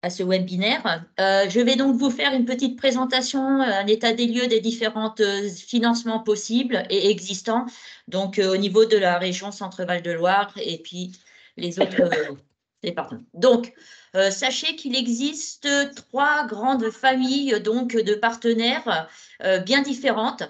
à ce webinaire. Je vais donc vous faire une petite présentation, un état des lieux des différents financements possibles et existants, donc au niveau de la région Centre-Val de Loire et puis les autres départements. Donc, sachez qu'il existe 3 grandes familles donc, de partenaires bien différentes.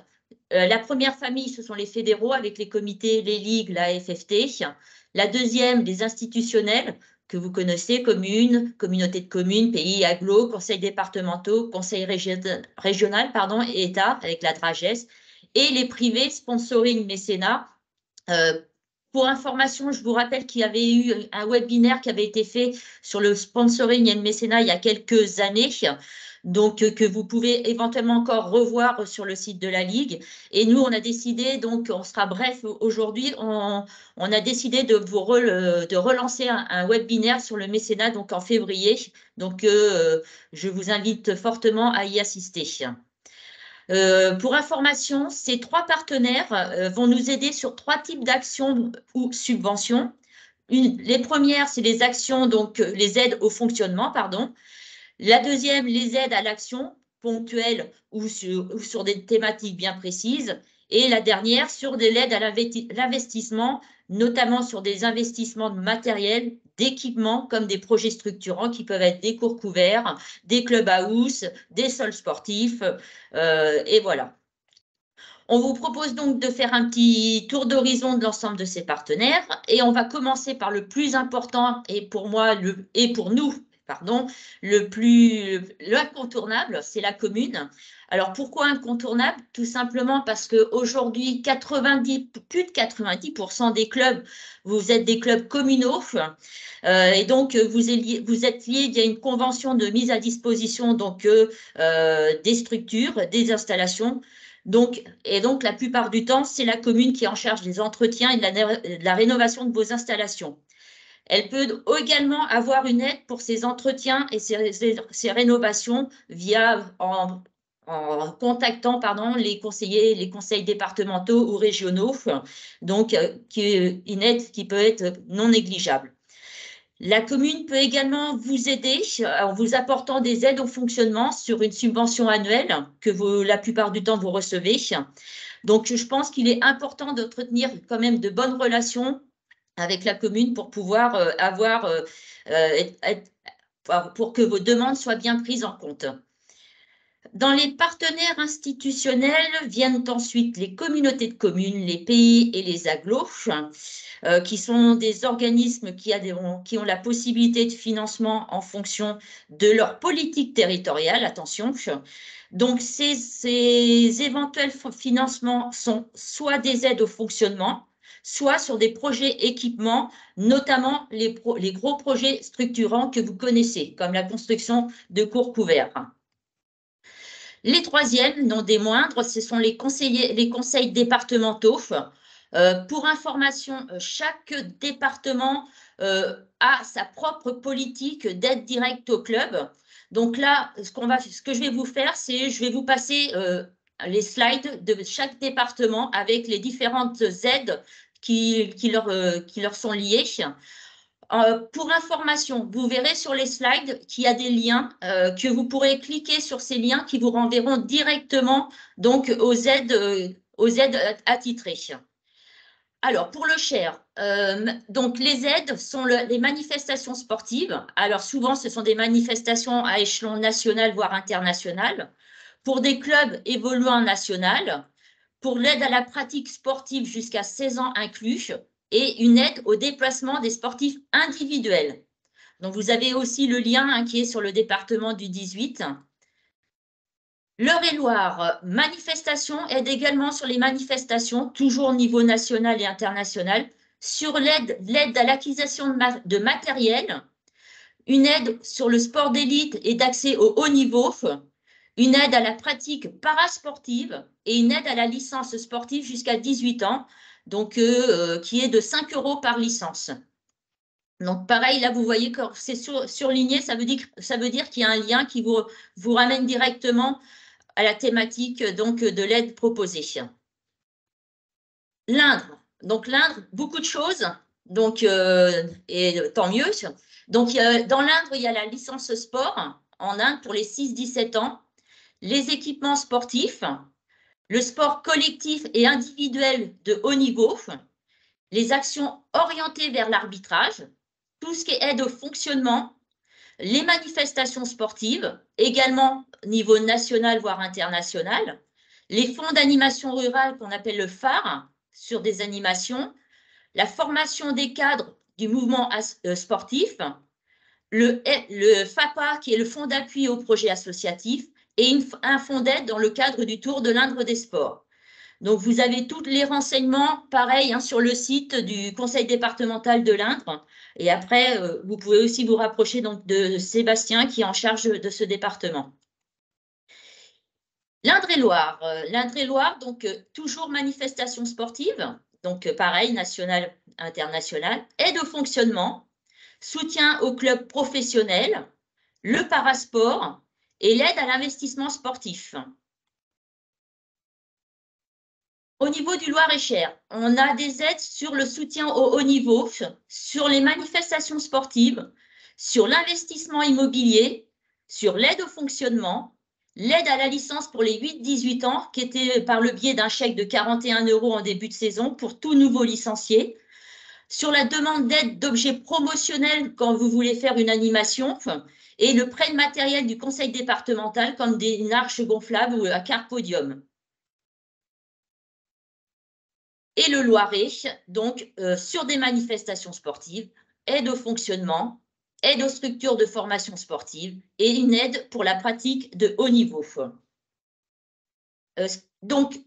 La première famille, ce sont les fédéraux avec les comités, les ligues, la FFT. La deuxième, les institutionnels que vous connaissez, communes, communautés de communes, pays, agglo, conseils départementaux, conseils régional, pardon, et État avec la DRAGES. Et les privés, sponsoring, mécénat. Pour information, je vous rappelle qu'il y avait eu un webinaire qui avait été fait sur le sponsoring et le mécénat il y a quelques années, donc que vous pouvez éventuellement encore revoir sur le site de la Ligue. Et nous, on a décidé, donc on sera bref aujourd'hui, on a décidé de relancer un webinaire sur le mécénat donc en février. Donc, je vous invite fortement à y assister. Pour information, ces 3 partenaires vont nous aider sur 3 types d'actions ou subventions. Les premières, c'est les actions, donc les aides au fonctionnement, pardon. La deuxième, les aides à l'action ponctuelle ou sur des thématiques bien précises. Et la dernière, sur de l'aide à l'investissement, notamment sur des investissements de matériel, d'équipement, comme des projets structurants qui peuvent être des cours couverts, des clubhouse, des sols sportifs, et voilà. On vous propose donc de faire un petit tour d'horizon de l'ensemble de ces partenaires et on va commencer par le plus important et pour moi et pour nous, pardon, l'incontournable, c'est la commune. Alors pourquoi incontournable? Tout simplement parce qu'aujourd'hui, plus de 90% des clubs, vous êtes des clubs communaux et donc vous êtes liés via une convention de mise à disposition donc, des structures, des installations. Donc, la plupart du temps, c'est la commune qui est en charge des entretiens et de la rénovation de vos installations. Elle peut également avoir une aide pour ces entretiens et ces rénovations en contactant les conseils départementaux ou régionaux, donc une aide qui peut être non négligeable. La commune peut également vous aider en vous apportant des aides au fonctionnement sur une subvention annuelle que la plupart du temps vous recevez. Donc, je pense qu'il est important d'entretenir quand même de bonnes relations avec la commune pour pouvoir pour que vos demandes soient bien prises en compte. Dans les partenaires institutionnels viennent ensuite les communautés de communes, les pays et les agglos, qui sont des organismes qui ont la possibilité de financement en fonction de leur politique territoriale, attention. Donc, ces éventuels financements sont soit des aides au fonctionnement, soit sur des projets équipements, notamment les gros projets structurants que vous connaissez, comme la construction de cours couverts. Les troisièmes, non des moindres, ce sont les conseils départementaux. Pour information, chaque département a sa propre politique d'aide directe au club. Donc là, ce que je vais vous faire, c'est je vais vous passer les slides de chaque département avec les différentes aides qui leur sont liées. Pour information, vous verrez sur les slides qu'il y a des liens que vous pourrez cliquer sur ces liens qui vous renverront directement donc aux aides attitrées. Alors, pour le share, donc les aides sont les manifestations sportives. Alors, souvent, ce sont des manifestations à échelon national, voire international, pour des clubs évoluant en national, pour l'aide à la pratique sportive jusqu'à 16 ans inclus, et une aide au déplacement des sportifs individuels. Donc, vous avez aussi le lien qui est sur le département du 18. L'Eure-et-Loire, manifestation, aide également sur les manifestations, toujours au niveau national et international, sur l'aide à l'acquisition de matériel, une aide sur le sport d'élite et d'accès au haut niveau, une aide à la pratique parasportive et une aide à la licence sportive jusqu'à 18 ans, donc qui est de 5 € par licence. Donc pareil, là vous voyez que c'est surligné, ça veut dire qu'il y a un lien qui vous ramène directement à la thématique donc, de l'aide proposée. L'Indre. Donc l'Indre, beaucoup de choses. Donc, et tant mieux. Donc, dans l'Indre, il y a la licence sport en Inde pour les 6-17 ans, les équipements sportifs, le sport collectif et individuel de haut niveau, les actions orientées vers l'arbitrage, tout ce qui est aide au fonctionnement, les manifestations sportives, également niveau national, voire international, les fonds d'animation rurale qu'on appelle le phare sur des animations, la formation des cadres du mouvement sportif, le FAPA qui est le fonds d'appui au projet associatif et un fonds d'aide dans le cadre du Tour de l'Indre des sports. Donc, vous avez tous les renseignements, pareil, hein, sur le site du Conseil départemental de l'Indre. Et après, vous pouvez aussi vous rapprocher donc, de Sébastien qui est en charge de ce département. L'Indre-et-Loire. L'Indre-et-Loire, donc toujours manifestation sportive, donc pareil, nationale, internationale, aide au fonctionnement, soutien aux clubs professionnels, le parasport et l'aide à l'investissement sportif. Au niveau du Loir-et-Cher, on a des aides sur le soutien au haut niveau, sur les manifestations sportives, sur l'investissement immobilier, sur l'aide au fonctionnement, l'aide à la licence pour les 8-18 ans, qui était par le biais d'un chèque de 41 € en début de saison pour tout nouveau licencié, sur la demande d'aide d'objets promotionnels quand vous voulez faire une animation, et le prêt de matériel du conseil départemental comme des arches gonflables ou un car podium. Et le Loiret, donc sur des manifestations sportives, aide au fonctionnement, aide aux structures de formation sportive et une aide pour la pratique de haut niveau. Donc,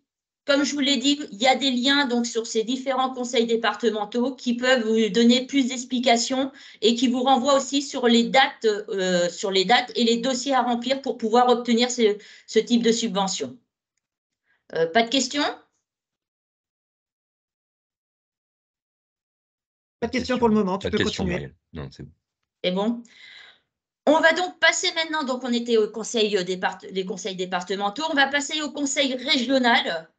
comme je vous l'ai dit, il y a des liens donc, sur ces différents conseils départementaux qui peuvent vous donner plus d'explications et qui vous renvoient aussi sur les dates et les dossiers à remplir pour pouvoir obtenir ce type de subvention. Pas de questions ? Pas de questions pour le moment, tu peux continuer. Muriel. Non, c'est bon. C'est bon. On va donc passer maintenant, donc on était au conseil les conseils départementaux, on va passer au conseil régional.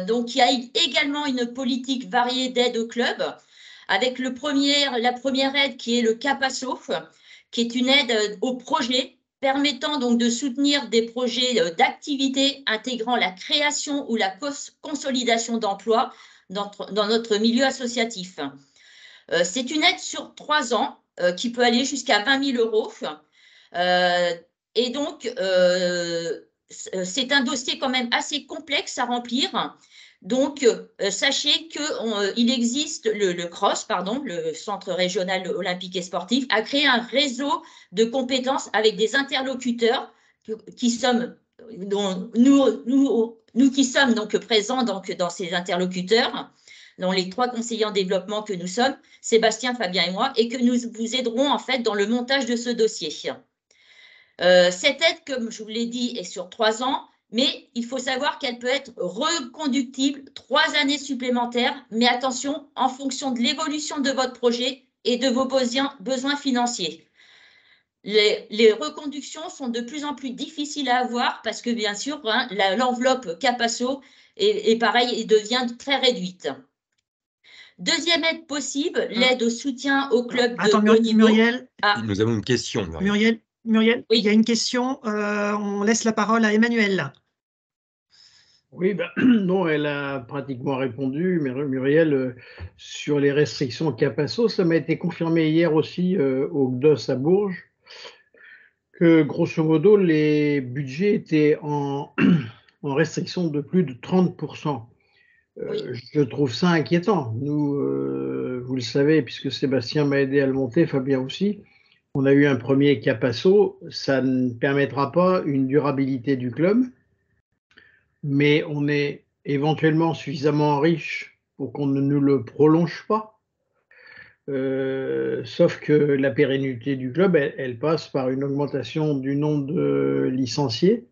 Donc il y a également une politique variée d'aide au club, avec la première aide qui est le CAPASO, qui est une aide au projet permettant donc de soutenir des projets d'activité intégrant la création ou la consolidation d'emplois dans notre milieu associatif. C'est une aide sur 3 ans qui peut aller jusqu'à 20 000 €. Et donc, c'est un dossier quand même assez complexe à remplir. Donc, sachez qu'il existe le CROSS, le Centre régional olympique et sportif, a créé un réseau de compétences avec des interlocuteurs qui sommes, nous qui sommes donc présents donc, dans ces interlocuteurs, dans les 3 conseillers en développement que nous sommes, Sébastien, Fabien et moi, et que nous vous aiderons en fait dans le montage de ce dossier. Cette aide, comme je vous l'ai dit, est sur 3 ans, mais il faut savoir qu'elle peut être reconductible 3 années supplémentaires, mais attention, en fonction de l'évolution de votre projet et de vos besoins financiers. Les reconductions sont de plus en plus difficiles à avoir parce que, bien sûr, hein, l'enveloppe CAPASO est pareil et devient très réduite. Deuxième aide possible, l'aide au soutien au club de haut niveau. Muriel, Nous avons une question. Muriel, oui. Il y a une question. On laisse la parole à Emmanuel. Oui, non, elle a pratiquement répondu, mais Muriel, sur les restrictions CAPASO, ça m'a été confirmé hier aussi au GDOS à Bourges, que grosso modo, les budgets étaient en restriction de plus de 30%. Oui. Je trouve ça inquiétant. Nous, vous le savez, puisque Sébastien m'a aidé à le monter, Fabien aussi, on a eu un premier CAPASO. Ça ne permettra pas une durabilité du club, mais on est éventuellement suffisamment riche pour qu'on ne nous le prolonge pas. Sauf que la pérennité du club, elle passe par une augmentation du nombre de licenciés.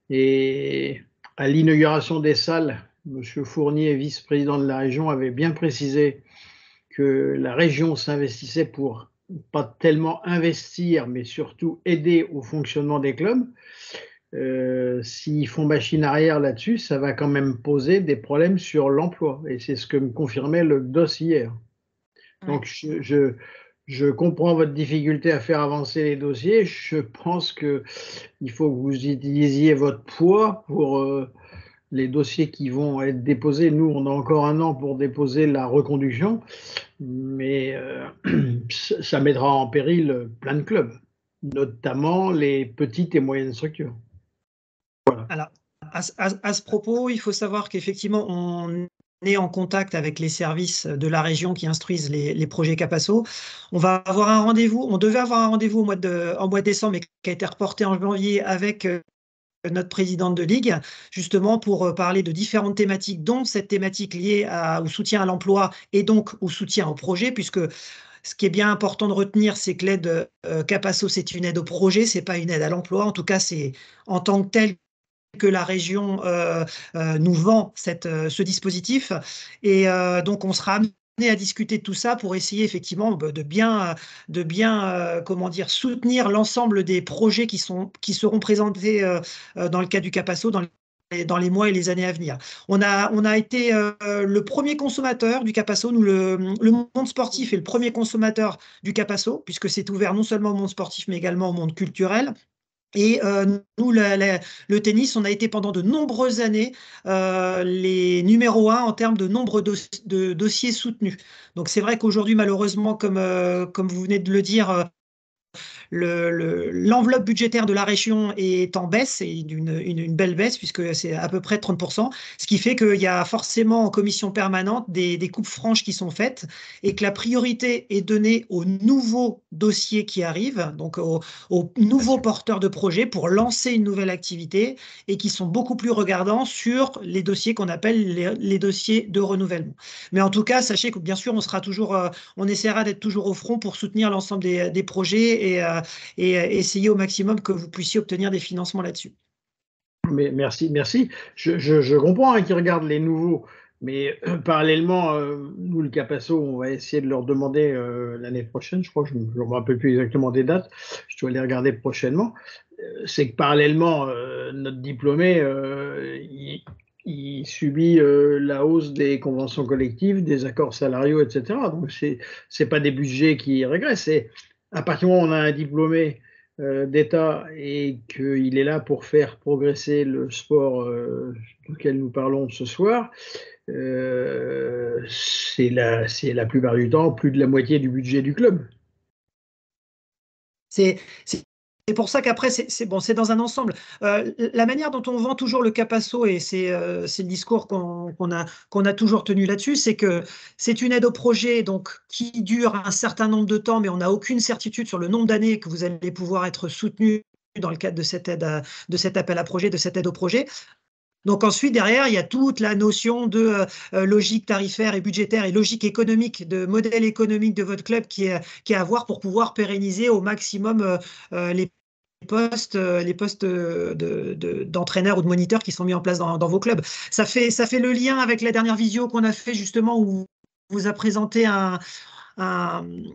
Et à l'inauguration des salles, M. Fournier, vice-président de la région, avait bien précisé que la région s'investissait pour pas tellement investir, mais surtout aider au fonctionnement des clubs. S'ils font machine arrière là-dessus, ça va quand même poser des problèmes sur l'emploi. Et c'est ce que me confirmait le GDOS hier. Donc, je comprends votre difficulté à faire avancer les dossiers. Je pense qu'il faut que vous utilisiez votre poids pour les dossiers qui vont être déposés. Nous, on a encore 1 an pour déposer la reconduction, mais ça mettra en péril plein de clubs, notamment les petites et moyennes structures. Voilà. Alors, à ce propos, il faut savoir qu'effectivement, on est en contact avec les services de la région qui instruisent les projets Capasso. On va avoir un rendez-vous, on devait avoir un rendez-vous en mois de décembre, mais qui a été reporté en janvier avec notre présidente de ligue, justement pour parler de différentes thématiques, dont cette thématique liée au soutien à l'emploi et donc au soutien au projet, puisque ce qui est bien important de retenir, c'est que l'aide Capasso, c'est une aide au projet, c'est pas une aide à l'emploi. En tout cas, c'est en tant que tel que la région nous vend ce dispositif. Et donc, on sera amené à discuter de tout ça pour essayer effectivement de bien comment dire, soutenir l'ensemble des projets qui seront présentés dans le cadre du Capasso dans les mois et les années à venir. On a été le premier consommateur du Capasso. Nous, le monde sportif est le premier consommateur du Capasso, puisque c'est ouvert non seulement au monde sportif, mais également au monde culturel. Et nous, le tennis, on a été pendant de nombreuses années les numéros 1 en termes de nombre de dossiers soutenus. Donc c'est vrai qu'aujourd'hui, malheureusement, comme vous venez de le dire, l'enveloppe budgétaire de la région est en baisse, et une belle baisse, puisque c'est à peu près 30%, ce qui fait qu'il y a forcément en commission permanente des coupes franches qui sont faites, et que la priorité est donnée aux nouveaux dossiers qui arrivent, donc aux nouveaux porteurs de projets pour lancer une nouvelle activité, et qui sont beaucoup plus regardants sur les dossiers qu'on appelle les dossiers de renouvellement. Mais en tout cas, sachez que bien sûr, on essaiera d'être toujours au front pour soutenir l'ensemble des projets et essayer au maximum que vous puissiez obtenir des financements là-dessus. Mais merci. Je comprends qu'ils regardent les nouveaux, mais parallèlement, nous, le Capasso, on va essayer de leur demander l'année prochaine, je crois, je ne me rappelle plus exactement des dates, je dois les regarder prochainement. C'est que parallèlement, notre diplômé, il subit la hausse des conventions collectives, des accords salariaux, etc. Donc, c'est pas des budgets qui régressent. C'est à partir du moment où on a un diplômé d'État et qu'il est là pour faire progresser le sport duquel nous parlons ce soir, c'est la plupart du temps plus de la moitié du budget du club. C'est pour ça qu'après, c'est dans un ensemble. La manière dont on vend toujours le Capasso, et c'est le discours qu'on a toujours tenu là-dessus, c'est que c'est une aide au projet donc, qui dure un certain nombre de temps, mais on n'a aucune certitude sur le nombre d'années que vous allez pouvoir être soutenu dans le cadre de cette aide, de cet appel à projet, de cette aide au projet. Donc ensuite, derrière, il y a toute la notion de logique tarifaire et budgétaire et logique économique, de modèle économique de votre club qui est à voir pour pouvoir pérenniser au maximum les postes d'entraîneurs ou de moniteurs qui sont mis en place dans vos clubs. Ça fait le lien avec la dernière visio qu'on a fait justement, où on vous a présenté un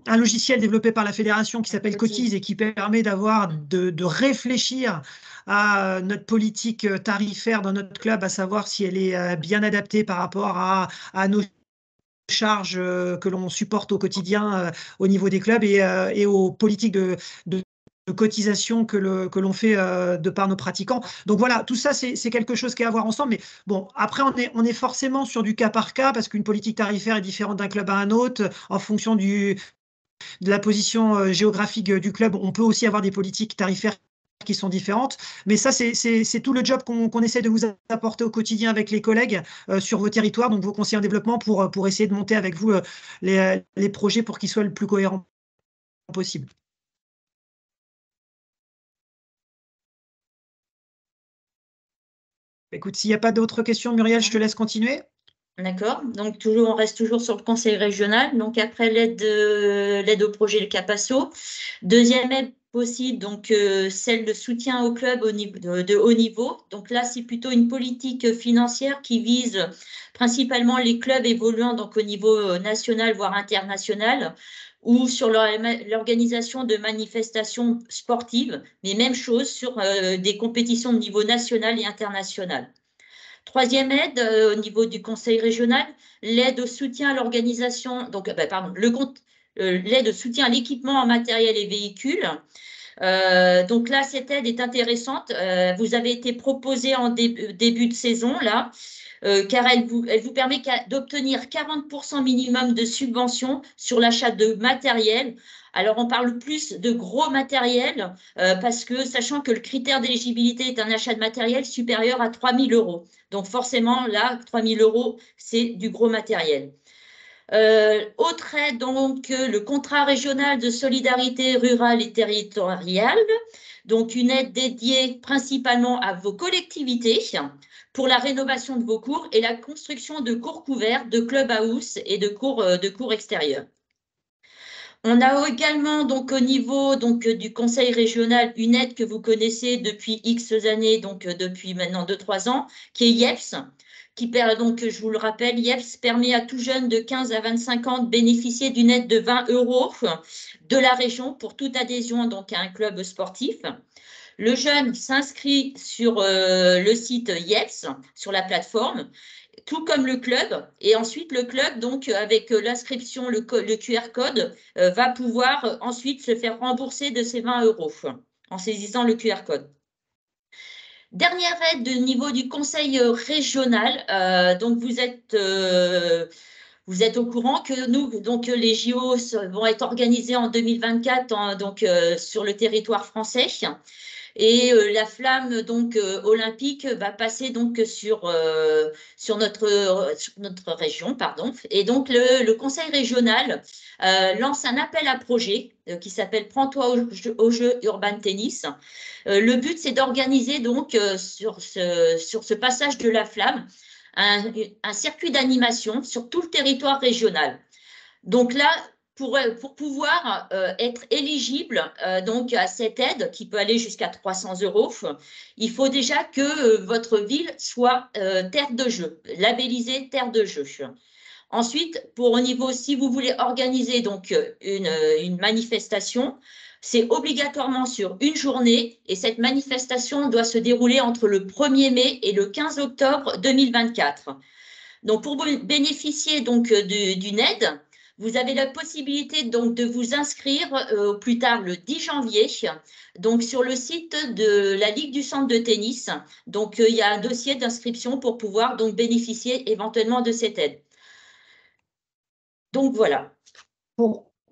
logiciel développé par la fédération qui s'appelle Cotize et qui permet de réfléchir à notre politique tarifaire dans notre club, à savoir si elle est bien adaptée par rapport à nos charges que l'on supporte au quotidien au niveau des clubs et aux politiques de cotisation que l'on fait de par nos pratiquants. Donc voilà, tout ça, c'est quelque chose qui est à voir ensemble. Mais bon, après, on est forcément sur du cas par cas, parce qu'une politique tarifaire est différente d'un club à un autre. En fonction de la position géographique du club, on peut aussi avoir des politiques tarifaires qui sont différentes. Mais ça, c'est tout le job qu'on essaie de vous apporter au quotidien avec les collègues sur vos territoires, donc vos conseillers en développement, pour essayer de monter avec vous les projets pour qu'ils soient le plus cohérents possible. Écoute, s'il n'y a pas d'autres questions, Muriel, je te laisse continuer. D'accord. Donc, on reste toujours sur le conseil régional. Donc, après l'aide au projet Le Capasso. Deuxième aide possible, donc celle de soutien au club de haut niveau. Donc là, c'est plutôt une politique financière qui vise principalement les clubs évoluant donc, au niveau national, voire international, ou sur l'organisation de manifestations sportives, mais même chose sur des compétitions de niveau national et international. Troisième aide au niveau du conseil régional, l'aide au soutien à l'organisation, donc pardon, l'aide au soutien à l'équipement en matériel et véhicules. Donc là, cette aide est intéressante. Vous avez été proposé en début de saison, là, car elle vous permet d'obtenir 40% minimum de subvention sur l'achat de matériel. Alors, on parle plus de gros matériel parce que, sachant que le critère d'éligibilité est un achat de matériel supérieur à 3 000 euros. Donc, forcément, là, 3 000 euros, c'est du gros matériel. Autre aide, donc, le contrat régional de solidarité rurale et territoriale. Donc, une aide dédiée principalement à vos collectivités pour la rénovation de vos cours et la construction de cours couverts, de clubhouse et de cours extérieurs. On a également, donc, au niveau du conseil régional, une aide que vous connaissez depuis X années, donc depuis maintenant 2-3 ans, qui est IEPS, donc, je vous le rappelle, IEPS permet à tout jeune de 15 à 25 ans de bénéficier d'une aide de 20 € de la région pour toute adhésion donc, à un club sportif. Le jeune s'inscrit sur le site IEPS, sur la plateforme, tout comme le club. Et ensuite, le club, donc, avec l'inscription, le QR code, va pouvoir ensuite se faire rembourser de ces 20 € en saisissant le QR code. Dernière aide au niveau du conseil régional. Donc, vous êtes au courant que nous, donc, les JO vont être organisés en 2024 sur le territoire français. Et la flamme donc olympique va passer donc sur notre région, pardon. Et donc le conseil régional lance un appel à projet qui s'appelle Prends-toi au jeu Urban Tennis. Le but, c'est d'organiser donc sur ce passage de la flamme un circuit d'animation sur tout le territoire régional. Donc là, pour pouvoir être éligible donc à cette aide qui peut aller jusqu'à 300 €, il faut déjà que votre ville soit terre de jeu, labellisée terre de jeu. Ensuite, au niveau, si vous voulez organiser donc une manifestation, c'est obligatoirement sur une journée et cette manifestation doit se dérouler entre le 1er mai et le 15 octobre 2024. Donc, pour bénéficier donc d'une aide, vous avez la possibilité donc de vous inscrire au plus tard le 10 janvier donc sur le site de la Ligue du centre de tennis. Donc, il y a un dossier d'inscription pour pouvoir donc bénéficier éventuellement de cette aide. Donc, voilà.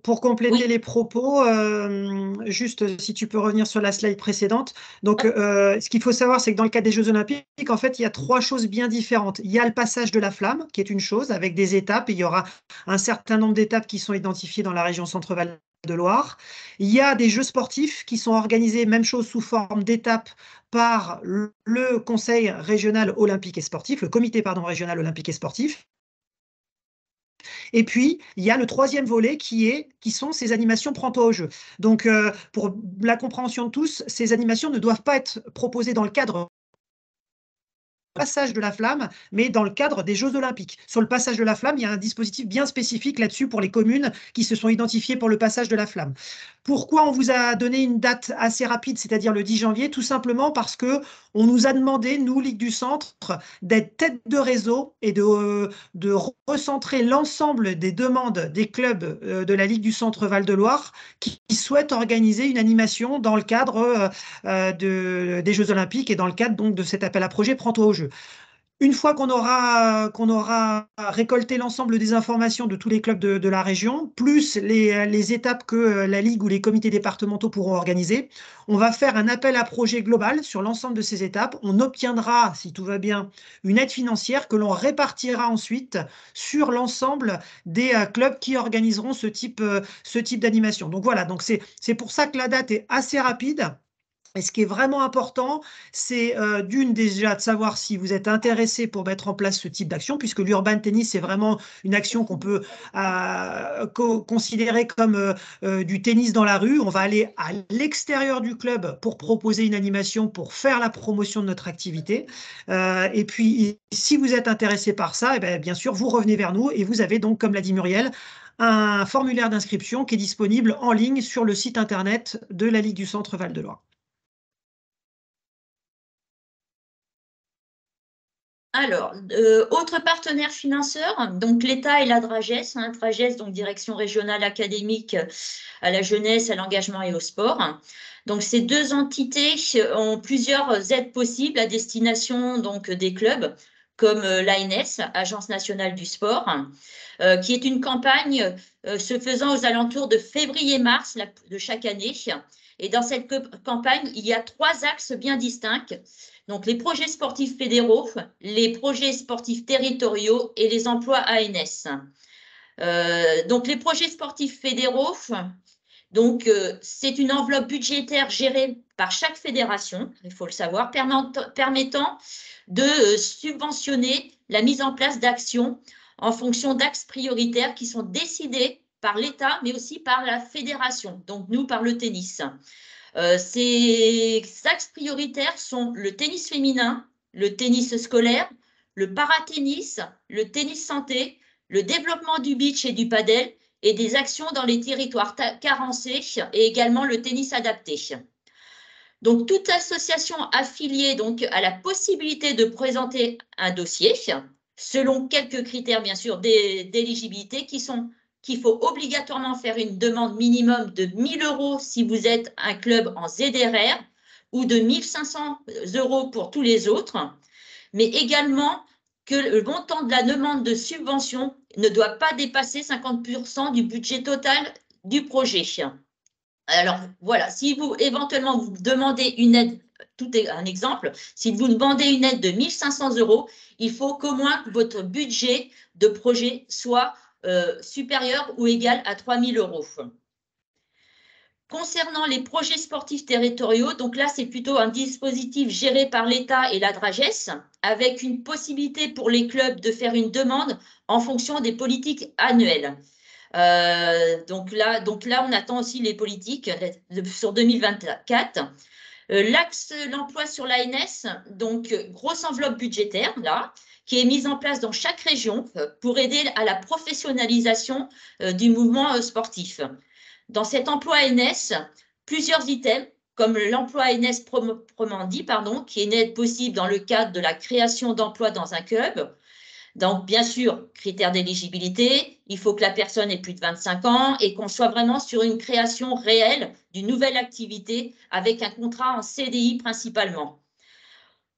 Pour compléter Oui. les propos, juste si tu peux revenir sur la slide précédente. Donc, ce qu'il faut savoir, c'est que dans le cadre des Jeux Olympiques, en fait, il y a 3 choses bien différentes. Il y a le passage de la flamme, qui est une chose, avec des étapes. Et il y aura un certain nombre d'étapes qui sont identifiées dans la région Centre-Val de Loire. Il y a des Jeux sportifs qui sont organisés, même chose, sous forme d'étapes par le Conseil régional olympique et sportif, le comité régional olympique et sportif. Et puis, il y a le 3e volet qui sont ces animations Prends-toi au jeu. Donc, pour la compréhension de tous, ces animations ne doivent pas être proposées dans le cadre passage de la flamme, mais dans le cadre des Jeux Olympiques. Sur le passage de la flamme, il y a un dispositif bien spécifique là-dessus pour les communes qui se sont identifiées pour le passage de la flamme. Pourquoi on vous a donné une date assez rapide, c'est-à-dire le 10 janvier? Tout simplement parce que on nous a demandé, nous, Ligue du Centre, d'être tête de réseau et de recentrer l'ensemble des demandes des clubs de la Ligue du Centre Val-de-Loire qui souhaitent organiser une animation dans le cadre des Jeux Olympiques et dans le cadre donc de cet appel à projet Prends-toi au jeu. Une fois qu'on aura récolté l'ensemble des informations de tous les clubs de la région, plus les étapes que la Ligue ou les comités départementaux pourront organiser, on va faire un appel à projet global sur l'ensemble de ces étapes. On obtiendra, si tout va bien, une aide financière que l'on répartira ensuite sur l'ensemble des clubs qui organiseront ce type d'animation. Donc voilà, donc c'est pour ça que la date est assez rapide. Et ce qui est vraiment important, c'est déjà de savoir si vous êtes intéressé pour mettre en place ce type d'action, puisque l'urban tennis, c'est vraiment une action qu'on peut considérer comme du tennis dans la rue. On va aller à l'extérieur du club pour proposer une animation, pour faire la promotion de notre activité. Et puis, si vous êtes intéressé par ça, bien sûr, vous revenez vers nous et vous avez donc, comme l'a dit Muriel, un formulaire d'inscription qui est disponible en ligne sur le site internet de la Ligue du Centre Val-de-Loire. Alors, autres partenaires financeurs, donc l'État et la DRAGES, DRAGES, donc Direction régionale académique à la jeunesse, à l'engagement et au sport. Donc, ces deux entités ont plusieurs aides possibles à destination donc, des clubs, comme l'ANS, Agence nationale du sport, qui est une campagne se faisant aux alentours de février-mars de chaque année. Et dans cette campagne, il y a 3 axes bien distincts. Donc, les projets sportifs fédéraux, les projets sportifs territoriaux et les emplois ANS. Donc, les projets sportifs fédéraux, donc, c'est une enveloppe budgétaire gérée par chaque fédération, il faut le savoir, permettant de subventionner la mise en place d'actions en fonction d'axes prioritaires qui sont décidés par l'État, mais aussi par la fédération, donc nous par le tennis. Ces axes prioritaires sont le tennis féminin, le tennis scolaire, le paratennis, le tennis santé, le développement du beach et du padel et des actions dans les territoires carencés et également le tennis adapté. Donc, toute association affiliée donc, a la possibilité de présenter un dossier selon quelques critères, bien sûr, d'éligibilité qu'il faut obligatoirement faire une demande minimum de 1 000 € si vous êtes un club en ZRR ou de 1 500 € pour tous les autres, mais également que le montant de la demande de subvention ne doit pas dépasser 50% du budget total du projet. Alors, voilà, si vous, éventuellement, vous demandez une aide, tout est un exemple, si vous demandez une aide de 1 500 €, il faut qu'au moins votre budget de projet soit supérieur ou égal à 3 000 €. Concernant les projets sportifs territoriaux, donc là, c'est plutôt un dispositif géré par l'État et la DRAGES, avec une possibilité pour les clubs de faire une demande en fonction des politiques annuelles. Donc là, on attend aussi les politiques sur 2024. L'axe l'emploi sur l'ANS, donc grosse enveloppe budgétaire là, qui est mise en place dans chaque région pour aider à la professionnalisation du mouvement sportif. Dans cet emploi ANS, plusieurs items, comme l'emploi ANS proprement dit, qui est une aide possible dans le cadre de la création d'emplois dans un club. Donc, bien sûr, critères d'éligibilité, il faut que la personne ait plus de 25 ans et qu'on soit vraiment sur une création réelle d'une nouvelle activité avec un contrat en CDI principalement.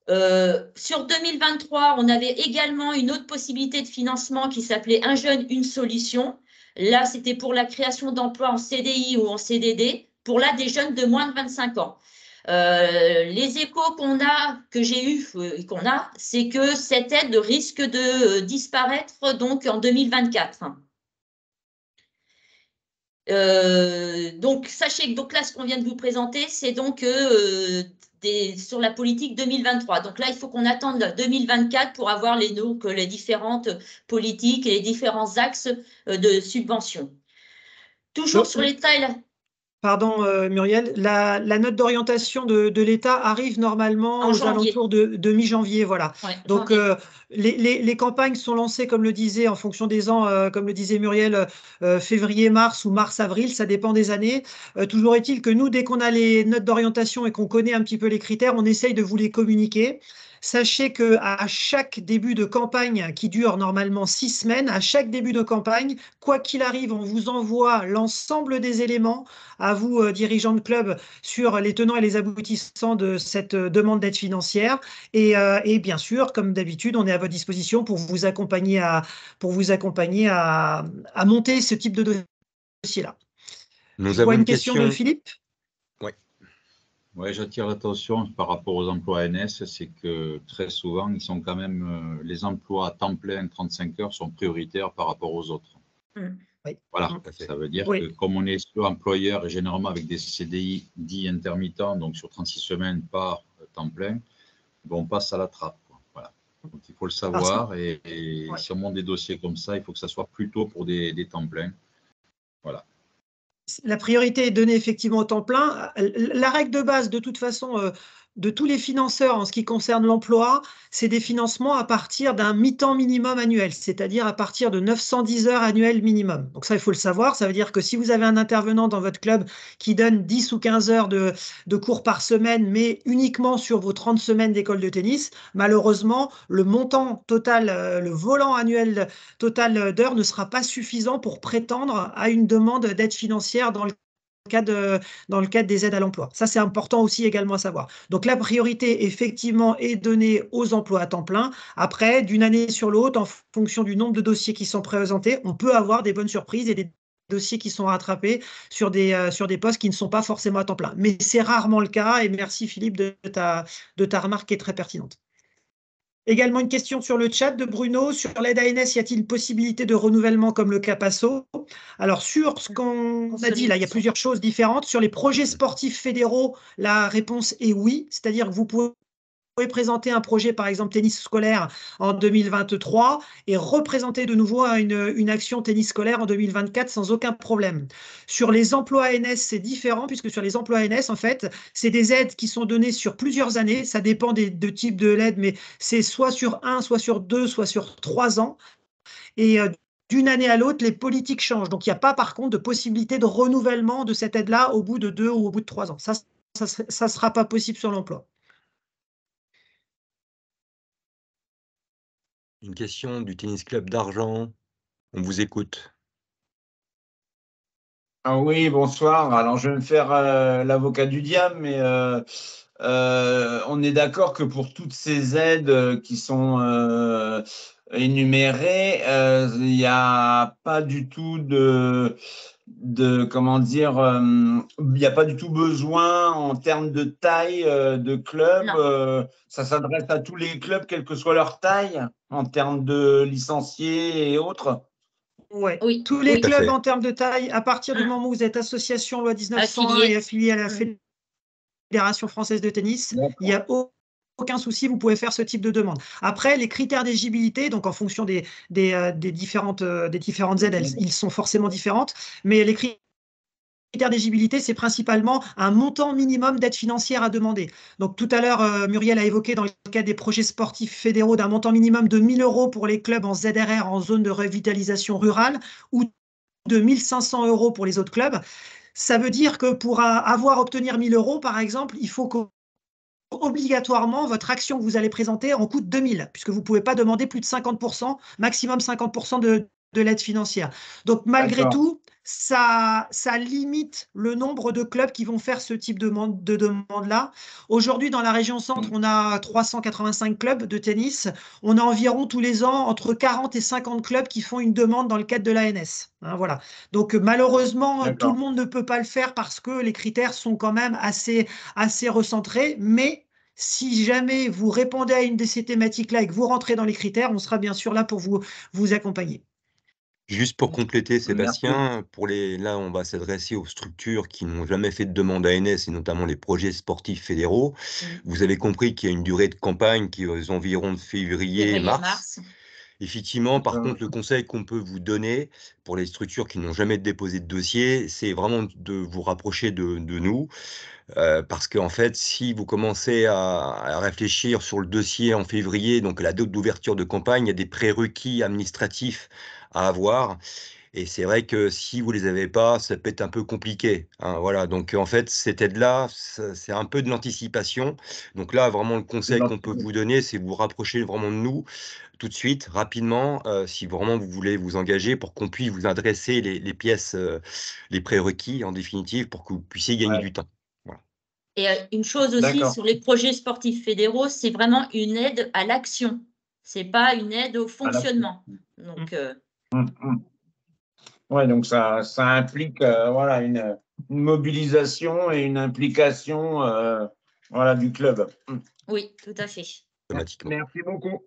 Sur 2023, on avait également une autre possibilité de financement qui s'appelait Un jeune, une solution. Là, c'était pour la création d'emplois en CDI ou en CDD pour là des jeunes de moins de 25 ans. Les échos que j'ai eus, c'est que cette aide risque de disparaître donc en 2024. Donc, sachez que donc là, ce qu'on vient de vous présenter, c'est donc sur la politique 2023. Donc là, il faut qu'on attende 2024 pour avoir les différentes politiques et les différents axes de subvention. Toujours sur l'État et la... Pardon, Muriel, la note d'orientation de l'État arrive normalement aux alentours de mi-janvier. Voilà. Ouais, donc, les campagnes sont lancées, comme le disait, en fonction des ans, comme le disait Muriel, février-mars ou mars-avril, ça dépend des années. Toujours est-il que nous, dès qu'on a les notes d'orientation et qu'on connaît un petit peu les critères, on essaye de vous les communiquer. Sachez qu'à chaque début de campagne, qui dure normalement 6 semaines, à chaque début de campagne, quoi qu'il arrive, on vous envoie l'ensemble des éléments à vous, dirigeants de club, sur les tenants et les aboutissants de cette demande d'aide financière. Et bien sûr, comme d'habitude, on est à votre disposition pour vous accompagner à monter ce type de dossier-là. Nous avons une question de Philippe ? Oui, j'attire l'attention par rapport aux emplois ANS, c'est que très souvent, ils sont quand même, les emplois à temps plein, 35 heures, sont prioritaires par rapport aux autres. Oui. Voilà, ça veut dire que comme on est employeur et généralement avec des CDI dits intermittents, donc sur 36 semaines par temps plein, on passe à la trappe. Voilà. Donc il faut le savoir et si on monte des dossiers comme ça, il faut que ça soit plutôt pour des temps pleins. Voilà. La priorité est donnée effectivement au temps plein. La règle de base, de toute façon, de tous les financeurs en ce qui concerne l'emploi, c'est des financements à partir d'un mi-temps minimum annuel, c'est-à-dire à partir de 910 heures annuelles minimum. Donc ça, il faut le savoir. Ça veut dire que si vous avez un intervenant dans votre club qui donne 10 ou 15 heures de cours par semaine, mais uniquement sur vos 30 semaines d'école de tennis, malheureusement, le montant total, le volant annuel total d'heures ne sera pas suffisant pour prétendre à une demande d'aide financière dans le cadre des aides à l'emploi. Ça, c'est important aussi également à savoir. Donc, la priorité, effectivement, est donnée aux emplois à temps plein. Après, d'une année sur l'autre, en fonction du nombre de dossiers qui sont présentés, on peut avoir des bonnes surprises et des dossiers qui sont rattrapés sur des postes qui ne sont pas forcément à temps plein. Mais c'est rarement le cas, et merci Philippe de ta remarque qui est très pertinente. Également une question sur le chat de Bruno. Sur l'aide ANS, y a-t-il possibilité de renouvellement comme le CAPASO? Alors, sur ce qu'on a dit là, il y a plusieurs choses différentes. Sur les projets sportifs fédéraux, la réponse est oui. C'est-à-dire que vous pouvez présenter un projet, par exemple tennis scolaire en 2023 et représenter de nouveau une action tennis scolaire en 2024 sans aucun problème. Sur les emplois ANS, c'est différent puisque sur les emplois ANS, en fait, c'est des aides qui sont données sur plusieurs années. Ça dépend de type de l'aide, mais c'est soit sur 1, soit sur 2, soit sur 3 ans. Et d'une année à l'autre, les politiques changent. Donc, il n'y a pas, par contre, de possibilité de renouvellement de cette aide-là au bout de 2 ou au bout de 3 ans. Ça ne sera pas possible sur l'emploi. Une question du Tennis Club d'Argent. On vous écoute. Ah oui, bonsoir. Alors, je vais me faire l'avocat du diable, mais on est d'accord que pour toutes ces aides qui sont énumérées, il n'y a pas du tout comment dire, il n'y a pas du tout besoin en termes de taille de club. Ça s'adresse à tous les clubs, quelle que soit leur taille, en termes de licenciés et autres. Ouais. Oui, tous les oui. clubs en termes de taille, à partir du moment où vous êtes association loi 1901 et affilié à la Fédération française de tennis, il n'y a aucun souci, vous pouvez faire ce type de demande. Après, les critères d'éligibilité, donc en fonction des différentes aides, ils sont forcément différentes, mais les critères d'éligibilité, c'est principalement un montant minimum d'aide financière à demander. Donc tout à l'heure, Muriel a évoqué dans le cadre des projets sportifs fédéraux d'un montant minimum de 1 000 € pour les clubs en ZRR en zone de revitalisation rurale ou de 1 500 € pour les autres clubs. Ça veut dire que pour obtenir 1 000 €, par exemple, il faut qu'obligatoirement, votre action que vous allez présenter en coûte 2 000, puisque vous ne pouvez pas demander plus de 50%, maximum 50% de l'aide financière. Donc, malgré tout, ça limite le nombre de clubs qui vont faire ce type de demande-là. Aujourd'hui, dans la région centre, on a 385 clubs de tennis. On a environ tous les ans entre 40 et 50 clubs qui font une demande dans le cadre de l'ANS. Hein, voilà. Donc, malheureusement, tout le monde ne peut pas le faire parce que les critères sont quand même assez recentrés. Mais si jamais vous répondez à une de ces thématiques-là et que vous rentrez dans les critères, on sera bien sûr là pour vous accompagner. Juste pour compléter, Sébastien, là, on va s'adresser aux structures qui n'ont jamais fait de demande ANS et notamment les projets sportifs fédéraux. Vous avez compris qu'il y a une durée de campagne qui est aux environs de février-mars. Effectivement, par contre, le conseil qu'on peut vous donner pour les structures qui n'ont jamais déposé de dossier, c'est vraiment de vous rapprocher de nous. Parce qu'en fait, si vous commencez à réfléchir sur le dossier en février, donc la date d'ouverture de campagne, il y a des prérequis administratifs à avoir. Et c'est vrai que si vous les avez pas, ça peut être un peu compliqué. Hein, voilà. Donc en fait, cette aide-là, c'est un peu de l'anticipation. Donc là, vraiment, le conseil qu'on peut vous donner, c'est vous rapprocher vraiment de nous tout de suite, rapidement, si vraiment vous voulez vous engager pour qu'on puisse vous adresser les pièces, les prérequis en définitive, pour que vous puissiez gagner du temps. Voilà. Et une chose aussi sur les projets sportifs fédéraux, c'est vraiment une aide à l'action. C'est pas une aide au fonctionnement. Donc, ouais, donc ça implique voilà, une mobilisation et une implication voilà, du club. Oui, tout à fait. Merci beaucoup.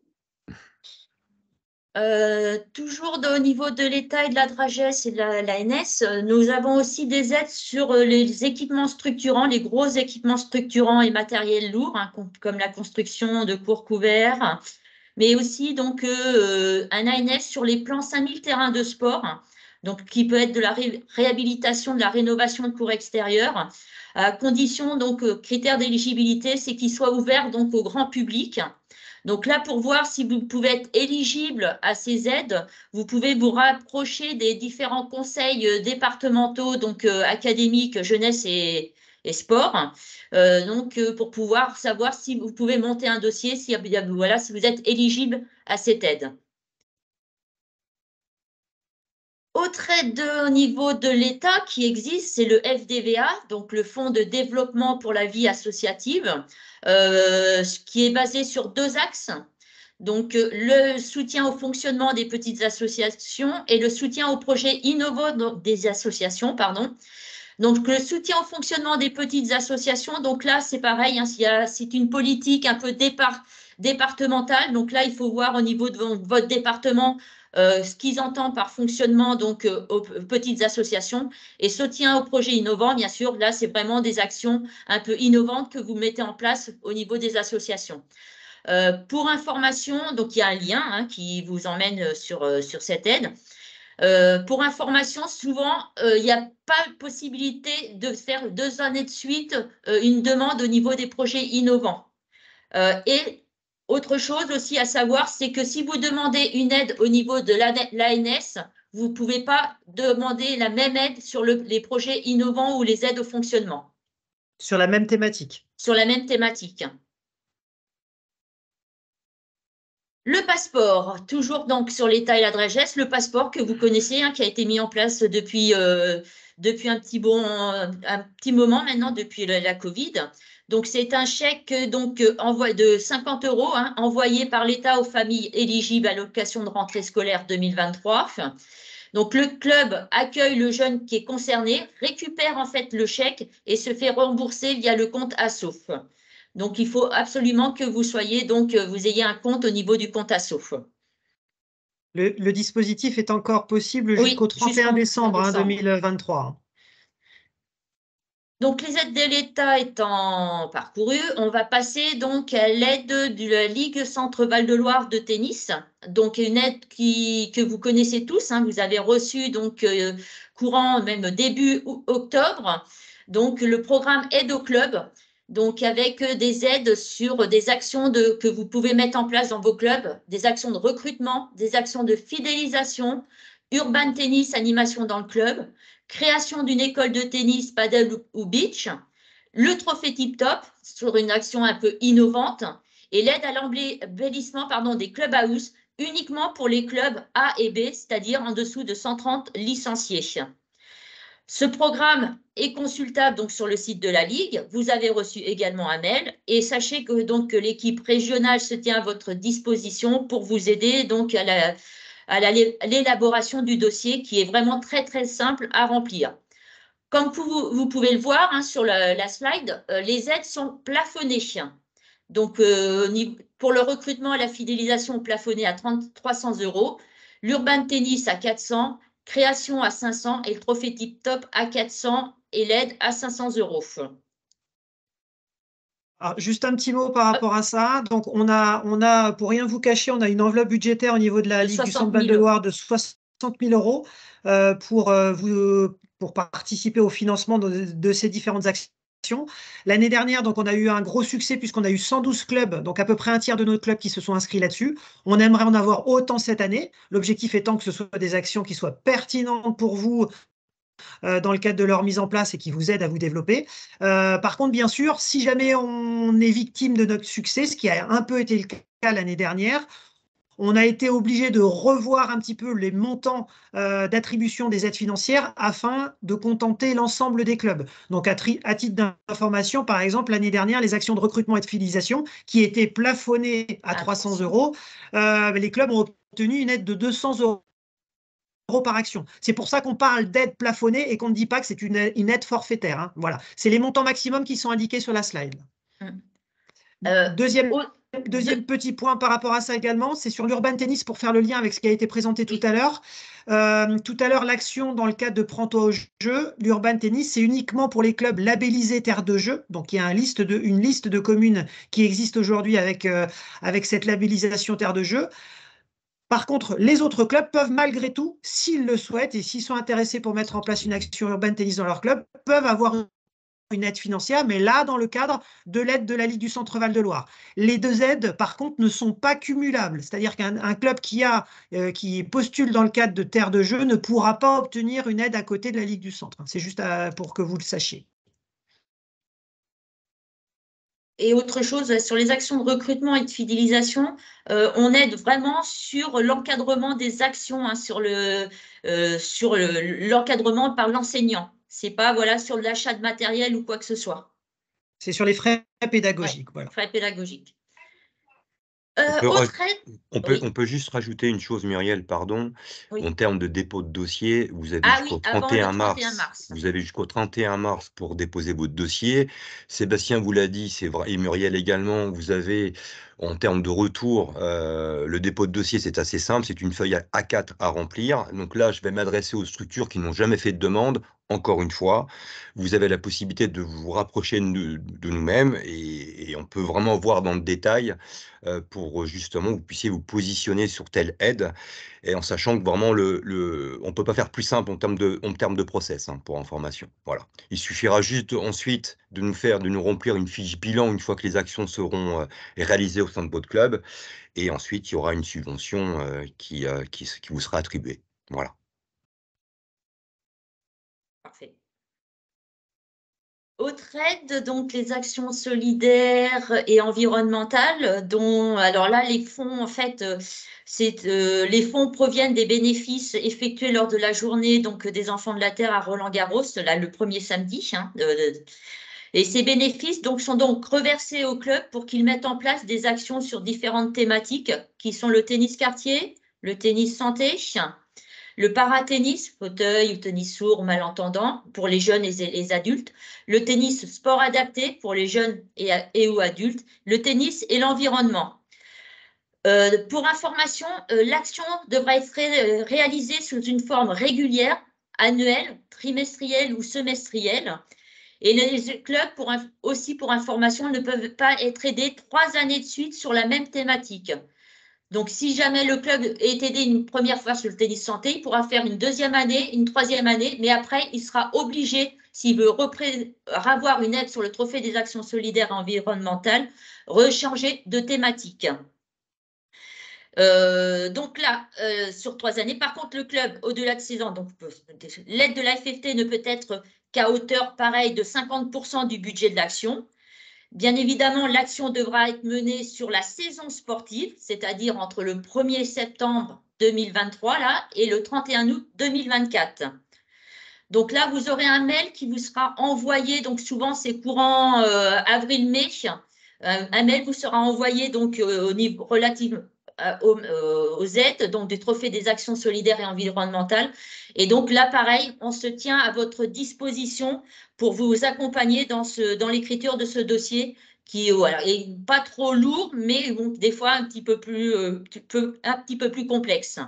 Toujours au niveau de l'État et de la DRAGES et de l'ANS, nous avons aussi des aides sur les équipements structurants, les gros équipements structurants et matériels lourds, hein, comme la construction de cours couverts, mais aussi donc un ANS sur les plans 5000 terrains de sport, donc qui peut être de la réhabilitation, de la rénovation de cours extérieurs. à condition, donc, critères d'éligibilité, c'est qu'il soit ouvert donc au grand public. Donc là, pour voir si vous pouvez être éligible à ces aides, vous pouvez vous rapprocher des différents conseils départementaux, donc académiques, jeunesse et sport, donc pour pouvoir savoir si vous pouvez monter un dossier, si vous êtes éligible à cette aide. Autre aide au niveau de l'État qui existe, c'est le FDVA, donc le Fonds de développement pour la vie associative, qui est basé sur 2 axes. Donc, le soutien au fonctionnement des petites associations et le soutien aux projets innovants des associations, pardon. Donc, le soutien au fonctionnement des petites associations, donc là, c'est pareil, hein, c'est une politique un peu départementale. Donc là, il faut voir au niveau de votre département ce qu'ils entendent par fonctionnement donc aux petites associations, et soutien aux projets innovants, bien sûr. Là, c'est vraiment des actions un peu innovantes que vous mettez en place au niveau des associations. Pour information, donc il y a un lien hein, qui vous emmène sur cette aide. Pour information, souvent, il n'y a pas possibilité de faire 2 années de suite une demande au niveau des projets innovants. Et autre chose aussi à savoir, c'est que si vous demandez une aide au niveau de l'ANS, vous ne pouvez pas demander la même aide sur les projets innovants ou les aides au fonctionnement. Sur la même thématique. Sur la même thématique. Le passeport, toujours donc sur l'état et la DREGES, le passeport que vous connaissez, hein, qui a été mis en place depuis un petit moment maintenant, depuis la Covid. Donc, c'est un chèque donc, de 50 € hein, envoyé par l'État aux familles éligibles à l'allocation de rentrée scolaire 2023. Donc, le club accueille le jeune qui est concerné, récupère en fait le chèque et se fait rembourser via le compte ASSO. Donc, il faut absolument que vous ayez un compte au niveau du compte ASSO. Le dispositif est encore possible jusqu'au 31 décembre 2023. Donc, les aides de l'État étant parcourues, on va passer donc à l'aide de la Ligue Centre Val-de-Loire de tennis. Donc, une aide que vous connaissez tous, hein, vous avez reçu donc courant même début octobre. Donc, le programme Aide au club, donc avec des aides sur des actions que vous pouvez mettre en place dans vos clubs, des actions de recrutement, des actions de fidélisation, urban tennis, animation dans le club, création d'une école de tennis, paddle ou beach, le trophée Tip Top sur une action un peu innovante et l'aide à l'embellissement des clubhouse uniquement pour les clubs A et B, c'est-à-dire en dessous de 130 licenciés. Ce programme est consultable donc sur le site de la Ligue. Vous avez reçu également un mail et sachez que l'équipe régionale se tient à votre disposition pour vous aider donc à l'élaboration du dossier qui est vraiment très, très simple à remplir. Comme vous pouvez le voir hein, sur la slide, les aides sont plafonnées. Donc, pour le recrutement et la fidélisation, plafonné à 300 €, l'urban tennis à 400, création à 500 et le trophée Tip Top à 400 et l'aide à 500 €. Alors, juste un petit mot par rapport à ça. Donc, on a, pour rien vous cacher, on a une enveloppe budgétaire au niveau de la Ligue du Centre Val-de-Loire de 60 000 € pour participer au financement de ces différentes actions. L'année dernière, donc, on a eu un gros succès puisqu'on a eu 112 clubs, donc à peu près un tiers de nos clubs qui se sont inscrits là-dessus. On aimerait en avoir autant cette année. L'objectif étant que ce soit des actions qui soient pertinentes pour vous, dans le cadre de leur mise en place et qui vous aident à vous développer. Par contre, bien sûr, si jamais on est victime de notre succès, ce qui a un peu été le cas l'année dernière, on a été obligé de revoir un petit peu les montants d'attribution des aides financières afin de contenter l'ensemble des clubs. Donc, à titre d'information, par exemple, l'année dernière, les actions de recrutement et de fidélisation qui étaient plafonnées à 300 €, les clubs ont obtenu une aide de 200 € par action. C'est pour ça qu'on parle d'aide plafonnée et qu'on ne dit pas que c'est une aide forfaitaire. Hein. Voilà. C'est les montants maximums qui sont indiqués sur la slide. Deuxième petit point par rapport à ça également, c'est sur l'urban tennis pour faire le lien avec ce qui a été présenté tout à l'heure. L'action dans le cadre de Prends-toi au jeu, l'urban tennis, c'est uniquement pour les clubs labellisés terre de jeu. Donc, il y a une liste de communes qui existe aujourd'hui avec cette labellisation terre de jeu. Par contre, les autres clubs peuvent malgré tout, s'ils le souhaitent et s'ils sont intéressés pour mettre en place une action urban tennis dans leur club, peuvent avoir une aide financière, mais là, dans le cadre de l'aide de la Ligue du Centre-Val de Loire. Les deux aides, par contre, ne sont pas cumulables. C'est-à-dire qu'un club qui postule dans le cadre de terre de jeu ne pourra pas obtenir une aide à côté de la Ligue du Centre. C'est juste pour que vous le sachiez. Et autre chose, sur les actions de recrutement et de fidélisation, on aide vraiment sur l'encadrement des actions, hein, sur l'encadrement par l'enseignant. C'est pas voilà, sur l'achat de matériel ou quoi que ce soit. C'est sur les frais pédagogiques. Ouais, voilà. Frais pédagogiques. On peut juste rajouter une chose, Muriel, pardon. Oui. En termes de dépôt de dossier, vous avez jusqu'au 31 mars. Vous avez jusqu'au 31 mars pour déposer votre dossier. Sébastien vous l'a dit, c'est vrai, et Muriel également, vous avez, en termes de retour, le dépôt de dossier, c'est assez simple, c'est une feuille A4 à remplir. Donc là, je vais m'adresser aux structures qui n'ont jamais fait de demande. Encore une fois, vous avez la possibilité de vous rapprocher de nous-mêmes et on peut vraiment voir dans le détail pour justement vous puissiez vous positionner sur telle aide et en sachant que vraiment on ne peut pas faire plus simple en termes de process, hein, pour information. Voilà. Il suffira juste ensuite de nous remplir une fiche bilan une fois que les actions seront réalisées au sein de votre club et ensuite il y aura une subvention qui vous sera attribuée. Voilà. Parfait. Autre aide, donc les actions solidaires et environnementales, dont alors là les fonds en fait, les fonds proviennent des bénéfices effectués lors de la journée donc des Enfants de la Terre à Roland-Garros, là le premier samedi. Hein, et ces bénéfices donc sont donc reversés au club pour qu'ils mettent en place des actions sur différentes thématiques qui sont le tennis quartier, le tennis santé, le paratennis, fauteuil ou tennis sourd, malentendant, pour les jeunes et les adultes, le tennis sport adapté pour les jeunes et ou adultes, le tennis et l'environnement. Pour information, l'action devra être réalisée sous une forme régulière, annuelle, trimestrielle ou semestrielle. Et les clubs, aussi pour information, ne peuvent pas être aidés 3 années de suite sur la même thématique. Donc, si jamais le club est aidé une première fois sur le tennis santé, il pourra faire une deuxième année, une troisième année, mais après, il sera obligé, s'il veut avoir une aide sur le trophée des actions solidaires et environnementales, rechanger de thématique. Donc là, sur 3 années, par contre, le club, au-delà de 6 ans, donc l'aide de la FFT ne peut être qu'à hauteur pareille de 50% du budget de l'action. Bien évidemment, l'action devra être menée sur la saison sportive, c'est-à-dire entre le 1er septembre 2023 là, et le 31 août 2024. Donc là, vous aurez un mail qui vous sera envoyé, donc souvent c'est courant avril-mai. Un mail vous sera envoyé donc au niveau relatif aux aides, donc des trophées des actions solidaires et environnementales. Et donc là, pareil, on se tient à votre disposition pour vous accompagner dans l'écriture de ce dossier qui voilà, est pas trop lourd, mais bon, des fois un petit peu plus complexe.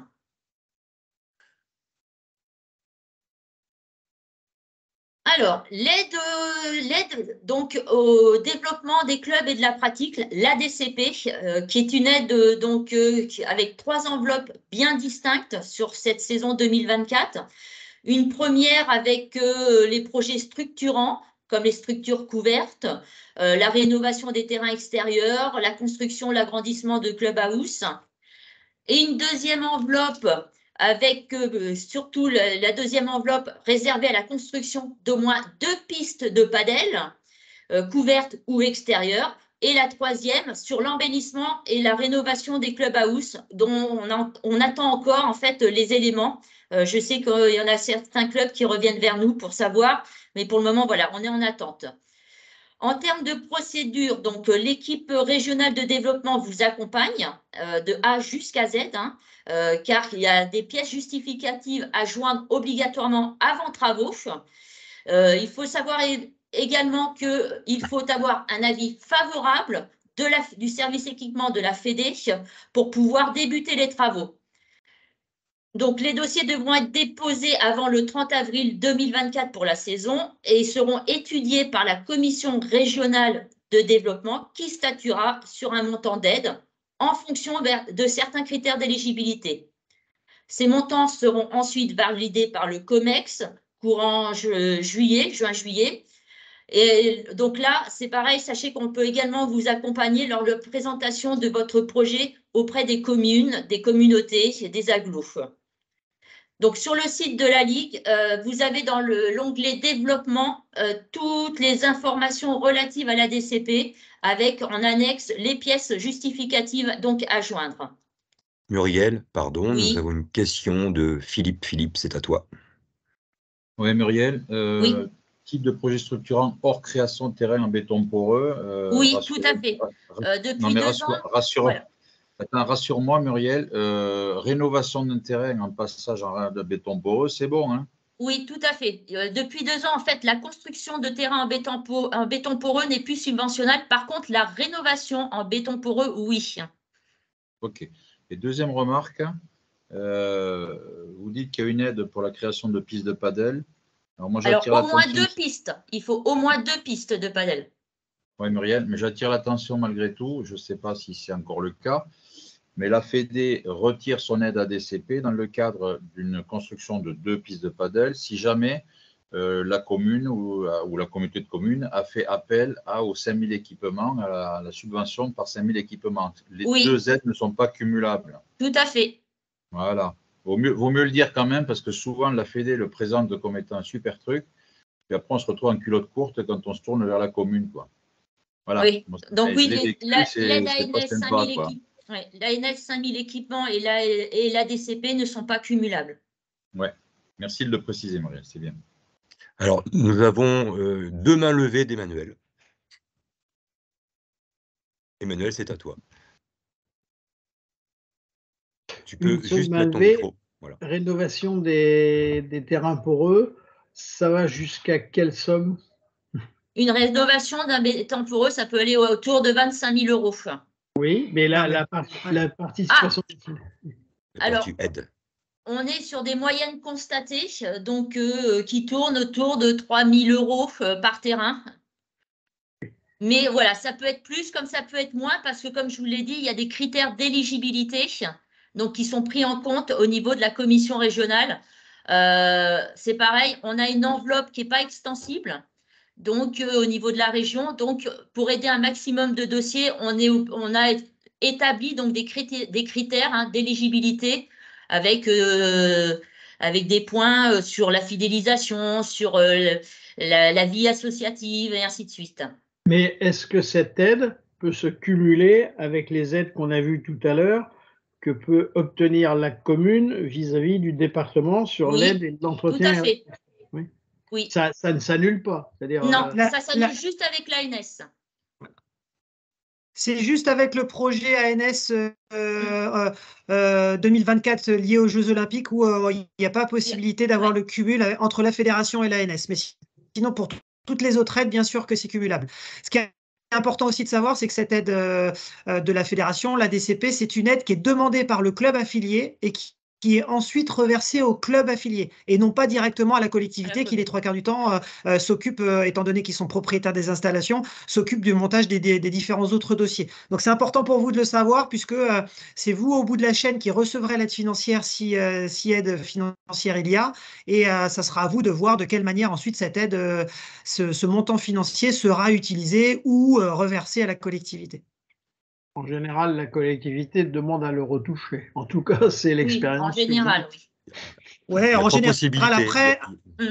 Alors, l'aide donc au développement des clubs et de la pratique, l'ADCP, qui est une aide donc avec 3 enveloppes bien distinctes sur cette saison 2024. Une première avec les projets structurants, comme les structures couvertes, la rénovation des terrains extérieurs, la construction, l'agrandissement de clubhouse. Et une deuxième enveloppe avec surtout la deuxième enveloppe réservée à la construction d'au moins 2 pistes de padel, couvertes ou extérieures, et la troisième sur l'embellissement et la rénovation des clubhouse, dont on attend encore en fait les éléments. Je sais qu'il y en a certains clubs qui reviennent vers nous pour savoir, mais pour le moment, voilà, on est en attente. En termes de procédure, donc l'équipe régionale de développement vous accompagne de A jusqu'à Z, hein, car il y a des pièces justificatives à joindre obligatoirement avant travaux. Il faut savoir également qu'il faut avoir un avis favorable du service équipement de la Fédé pour pouvoir débuter les travaux. Donc, les dossiers devront être déposés avant le 30 avril 2024 pour la saison et seront étudiés par la commission régionale de développement qui statuera sur un montant d'aide en fonction de certains critères d'éligibilité. Ces montants seront ensuite validés par le COMEX courant juin-juillet. Et donc là, c'est pareil, sachez qu'on peut également vous accompagner lors de la présentation de votre projet auprès des communes, des communautés, des agglos. Donc, sur le site de la Ligue, vous avez dans l'onglet développement toutes les informations relatives à la DCP avec en annexe les pièces justificatives donc à joindre. Muriel, pardon, Oui. nous avons une question de Philippe. Philippe, c'est à toi. Oui, Muriel. Oui. Type de projet structurant hors création de terrain en béton poreux. Oui, tout à fait. Depuis 2 ans. Voilà. Attends, rassure-moi, Muriel, rénovation d'un terrain en passage de béton poreux, c'est bon, hein? Oui, tout à fait. Depuis 2 ans, en fait, la construction de terrain en béton poreux n'est plus subventionnable. Par contre, la rénovation en béton poreux, oui. OK. Et deuxième remarque, vous dites qu'il y a une aide pour la création de pistes de padel. Alors, moi, Alors, au moins 2 pistes. Il faut au moins 2 pistes de padel. Oui, Muriel, mais j'attire l'attention malgré tout. Je ne sais pas si c'est encore le cas, mais la Fédé retire son aide à DCP dans le cadre d'une construction de 2 pistes de padel si jamais la commune ou la communauté de communes a fait appel aux 5 000 équipements, à la subvention par 5 000 équipements. Les 2 aides ne sont pas cumulables. Tout à fait. Voilà. Vaut mieux le dire quand même, parce que souvent la Fédé le présente comme étant un super truc, puis après on se retrouve en culotte courte quand on se tourne vers la commune, quoi. Voilà. Oui. Donc oui, l'ANS 5000 équipements et la DCP ne sont pas cumulables. Ouais. Merci de le préciser, Muriel, c'est bien. Alors, nous avons 2 mains levées d'Emmanuel. Emmanuel, c'est à toi. Tu peux juste mettre ton micro. Voilà. Rénovation des terrains poreux, ça va jusqu'à quelle somme? Une rénovation d'un béton poreux, ça peut aller autour de 25 000 €. Oui, mais la participation. Alors, on est sur des moyennes constatées, donc qui tournent autour de 3 000 € par terrain. Mais voilà, ça peut être plus comme ça peut être moins parce que, comme je vous l'ai dit, il y a des critères d'éligibilité donc qui sont pris en compte au niveau de la commission régionale. C'est pareil, on a une enveloppe qui n'est pas extensible. Donc, au niveau de la région, donc pour aider un maximum de dossiers, on a établi donc des critères d'éligibilité avec des points sur la fidélisation, sur la vie associative et ainsi de suite. Mais est-ce que cette aide peut se cumuler avec les aides qu'on a vues tout à l'heure que peut obtenir la commune vis-à-vis du département sur l'aide et l'entretien? Tout à fait. Oui. Ça ne s'annule pas. Non, ça s'annule juste avec l'ANS. C'est juste avec le projet ANS 2024 lié aux Jeux Olympiques où il n'y a pas possibilité d'avoir le cumul entre la fédération et l'ANS. Mais sinon, pour toutes les autres aides, bien sûr que c'est cumulable. Ce qui est important aussi de savoir, c'est que cette aide de la fédération, la DCP, c'est une aide qui est demandée par le club affilié et qui est ensuite reversée au club affilié et non pas directement à la collectivité qui, les 3/4 du temps, s'occupe, étant donné qu'ils sont propriétaires des installations, s'occupe du montage des différents autres dossiers. Donc, c'est important pour vous de le savoir puisque c'est vous, au bout de la chaîne, qui recevrez l'aide financière si aide financière il y a. Et ça sera à vous de voir de quelle manière ensuite cette aide, ce montant financier sera utilisé ou reversé à la collectivité. En général, la collectivité demande à le retoucher. En tout cas, c'est l'expérience. Oui, en général, oui. Ouais, en général,